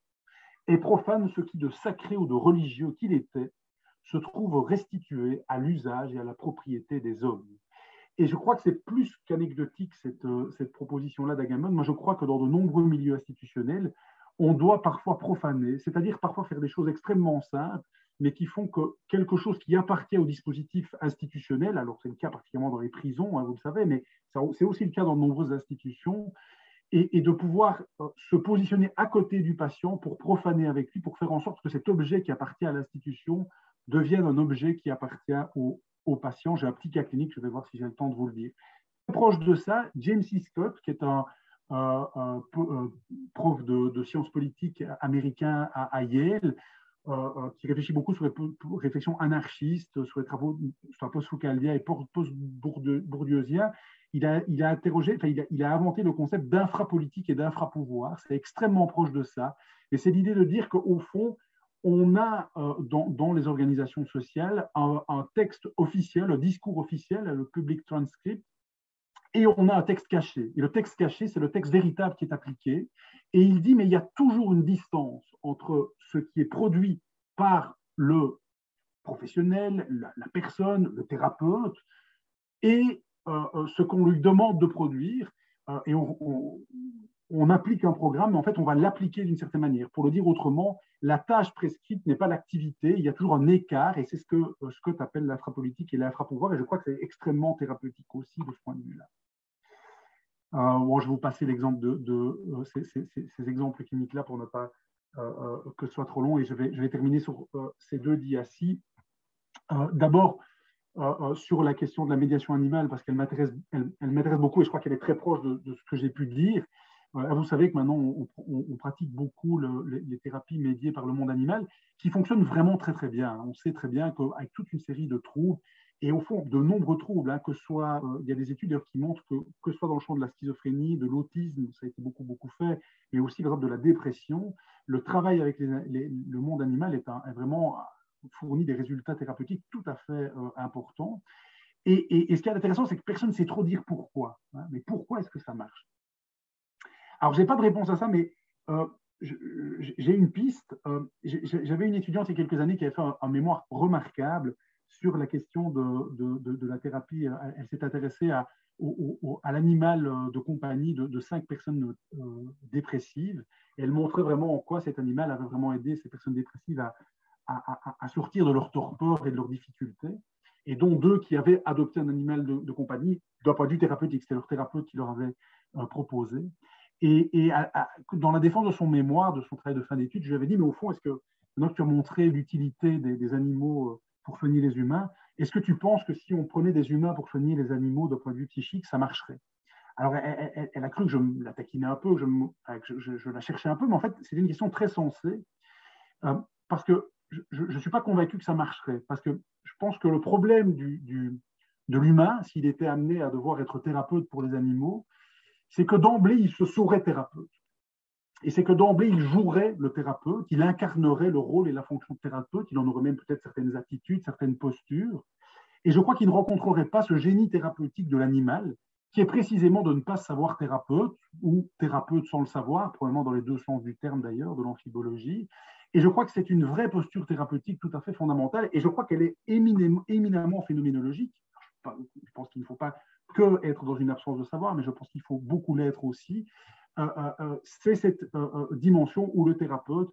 Et profane ce qui de sacré ou de religieux qu'il était se trouve restitué à l'usage et à la propriété des hommes. Et je crois que c'est plus qu'anecdotique cette proposition-là d'Agamben. Moi, je crois que dans de nombreux milieux institutionnels, on doit parfois profaner, c'est-à-dire parfois faire des choses extrêmement simples, mais qui font que quelque chose qui appartient au dispositif institutionnel, alors c'est le cas particulièrement dans les prisons, vous le savez, mais c'est aussi le cas dans de nombreuses institutions, et de pouvoir se positionner à côté du patient pour profaner avec lui, pour faire en sorte que cet objet qui appartient à l'institution devienne un objet qui appartient au patient. J'ai un petit cas clinique, je vais voir si j'ai le temps de vous le dire. Proche de ça, James C. Scott, qui est un prof de sciences politiques américain à Yale, qui réfléchit beaucoup sur les réflexions anarchistes, sur les travaux sur post-Foucaldien et post-bourdieusiens. Il a inventé le concept d'infrapolitique et d'infrapouvoir. C'est extrêmement proche de ça. Et c'est l'idée de dire qu'au fond, on a dans les organisations sociales un texte officiel, un discours officiel, le public transcript, et on a un texte caché. Et le texte caché, c'est le texte véritable qui est appliqué. Et il dit, mais il y a toujours une distance entre ce qui est produit par le professionnel, la personne, le thérapeute, et ce qu'on lui demande de produire. Et on applique un programme, mais en fait, on va l'appliquer d'une certaine manière. Pour le dire autrement, la tâche prescrite n'est pas l'activité, il y a toujours un écart, et c'est ce que Scott appelle l'infrapolitique et l'infrapouvoir, et je crois que c'est extrêmement thérapeutique aussi de ce point de vue-là. Bon, je vais vous passer l'exemple ces exemples cliniques-là pour ne pas que ce soit trop long, et je vais terminer sur ces deux diacis. D'abord, sur la question de la médiation animale, parce qu'elle m'intéresse beaucoup, et je crois qu'elle est très proche de ce que j'ai pu dire. Vous savez que maintenant, on pratique beaucoup les thérapies médiées par le monde animal, qui fonctionnent vraiment très, très bien. On sait très bien qu'avec toute une série de troubles, et au fond, de nombreux troubles, que ce soit, il y a des études qui montrent que ce soit dans le champ de la schizophrénie, de l'autisme, ça a été beaucoup, beaucoup fait, mais aussi, par exemple, de la dépression, le travail avec le monde animal est vraiment fournit des résultats thérapeutiques tout à fait importants. Et ce qui est intéressant, c'est que personne ne sait trop dire pourquoi. Mais pourquoi est-ce que ça marche? Alors, je n'ai pas de réponse à ça, mais j'ai une piste. J'avais une étudiante il y a quelques années qui avait fait un mémoire remarquable sur la question de la thérapie. Elle s'est intéressée à l'animal de compagnie de 5 personnes dépressives. Et elle montrait vraiment en quoi cet animal avait vraiment aidé ces personnes dépressives à sortir de leur torpeur et de leurs difficultés, et dont 2 qui avaient adopté un animal de compagnie d'un point de vue thérapeutique. C'était leur thérapeute qui leur avait proposé. Et dans la défense de son mémoire, de son travail de fin d'études, je lui avais dit, mais au fond, est-ce que, maintenant que tu as montré l'utilité des animaux pour soigner les humains, est-ce que tu penses que si on prenait des humains pour soigner les animaux d'un point de vue psychique, ça marcherait? Alors, elle a cru que je la taquinais un peu, que je la cherchais un peu, mais en fait, c'est une question très sensée, parce que je ne suis pas convaincu que ça marcherait, parce que je pense que le problème de l'humain, s'il était amené à devoir être thérapeute pour les animaux, c'est que d'emblée, il se saurait thérapeute. Et c'est que d'emblée, il jouerait le thérapeute, il incarnerait le rôle et la fonction de thérapeute, il en aurait même peut-être certaines attitudes, certaines postures. Et je crois qu'il ne rencontrerait pas ce génie thérapeutique de l'animal, qui est précisément de ne pas se savoir thérapeute, ou thérapeute sans le savoir, probablement dans les 2 sens du terme d'ailleurs, de l'amphibologie. Et je crois que c'est une vraie posture thérapeutique tout à fait fondamentale, et je crois qu'elle est éminemment phénoménologique. Je pense qu'il ne faut pas que être dans une absence de savoir, mais je pense qu'il faut beaucoup l'être aussi. C'est cette dimension où le thérapeute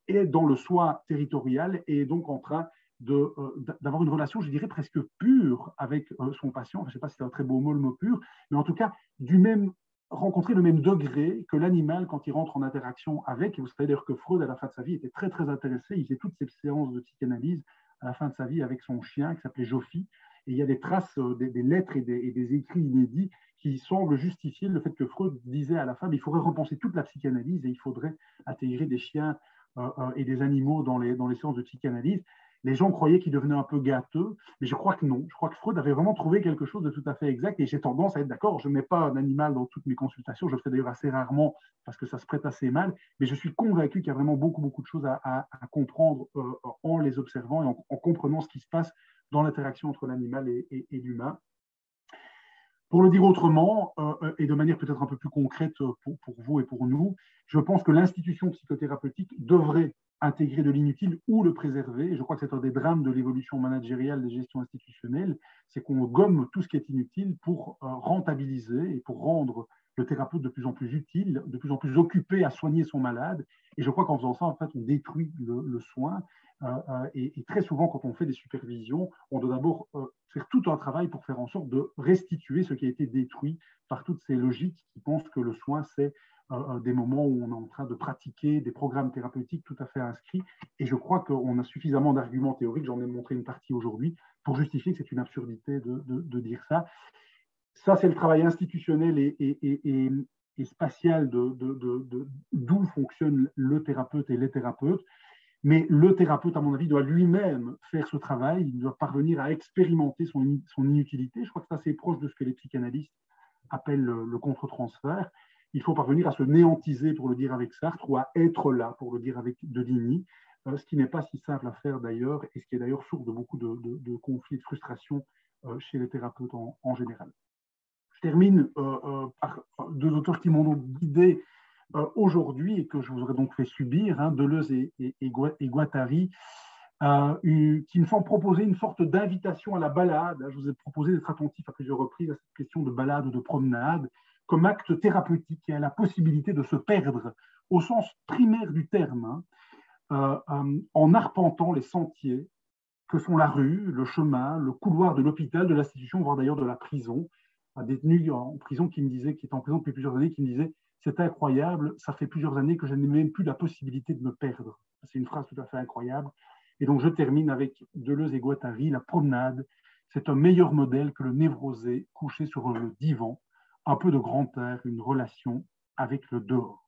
est dans le soi territorial et est donc en train d'avoir une relation, je dirais, presque pure avec son patient. Je ne sais pas si c'est un très beau mot, le mot pur, mais en tout cas, rencontrer le même degré que l'animal quand il rentre en interaction avec. Et vous savez d'ailleurs que Freud, à la fin de sa vie, était très, très intéressé. Il faisait toutes ses séances de psychanalyse à la fin de sa vie avec son chien qui s'appelait Joffy. Et il y a des traces, des lettres et des écrits inédits qui semblent justifier le fait que Freud disait à la fin, il faudrait repenser toute la psychanalyse et il faudrait intégrer des chiens et des animaux dans les séances de psychanalyse. Les gens croyaient qu'il devenait un peu gâteux, mais je crois que non. Je crois que Freud avait vraiment trouvé quelque chose de tout à fait exact, et j'ai tendance à être d'accord. Je ne mets pas un animal dans toutes mes consultations, je le fais d'ailleurs assez rarement parce que ça se prête assez mal, mais je suis convaincu qu'il y a vraiment beaucoup, beaucoup de choses à comprendre en les observant et en comprenant ce qui se passe dans l'interaction entre l'animal et l'humain. Pour le dire autrement, et de manière peut-être un peu plus concrète pour vous et pour nous, je pense que l'institution psychothérapeutique devrait intégrer de l'inutile ou le préserver. Et je crois que c'est un des drames de l'évolution managériale des gestions institutionnelles, c'est qu'on gomme tout ce qui est inutile pour rentabiliser et pour rendre le thérapeute de plus en plus utile, de plus en plus occupé à soigner son malade. Et je crois qu'en faisant ça, en fait, on détruit le soin. Et très souvent, quand on fait des supervisions, on doit d'abord faire tout un travail pour faire en sorte de restituer ce qui a été détruit par toutes ces logiques qui pensent que le soin, c'est des moments où on est en train de pratiquer des programmes thérapeutiques tout à fait inscrits. Et je crois qu'on a suffisamment d'arguments théoriques, j'en ai montré une partie aujourd'hui, pour justifier que c'est une absurdité de dire ça. Ça, c'est le travail institutionnel et spatial d'où fonctionne le thérapeute et les thérapeutes. Mais le thérapeute, à mon avis, doit lui-même faire ce travail, il doit parvenir à expérimenter son inutilité. Je crois que c'est assez proche de ce que les psychanalystes appellent le contre-transfert. Il faut parvenir à se néantiser, pour le dire avec Sartre, ou à être là, pour le dire avec Deligny, ce qui n'est pas si simple à faire d'ailleurs, et ce qui est d'ailleurs source de beaucoup de conflits, de frustration chez les thérapeutes en général. Je termine par deux auteurs qui m'ont donc guidé aujourd'hui et que je vous aurais donc fait subir, hein, Deleuze et Guattari, qui me font proposer une sorte d'invitation à la balade. Je vous ai proposé d'être attentif à plusieurs reprises à cette question de balade ou de promenade comme acte thérapeutique qui a la possibilité de se perdre au sens primaire du terme, hein, en arpentant les sentiers que sont la rue, le chemin, le couloir de l'hôpital, de l'institution, voire d'ailleurs de la prison. Un détenu en prison qui me disait, qui est en prison depuis plusieurs années, qui me disait « C'est incroyable, ça fait plusieurs années que je n'ai même plus la possibilité de me perdre. » C'est une phrase tout à fait incroyable. Et donc je termine avec Deleuze et Guattari, la promenade. C'est un meilleur modèle que le névrosé couché sur le divan, un peu de grand air, une relation avec le dehors.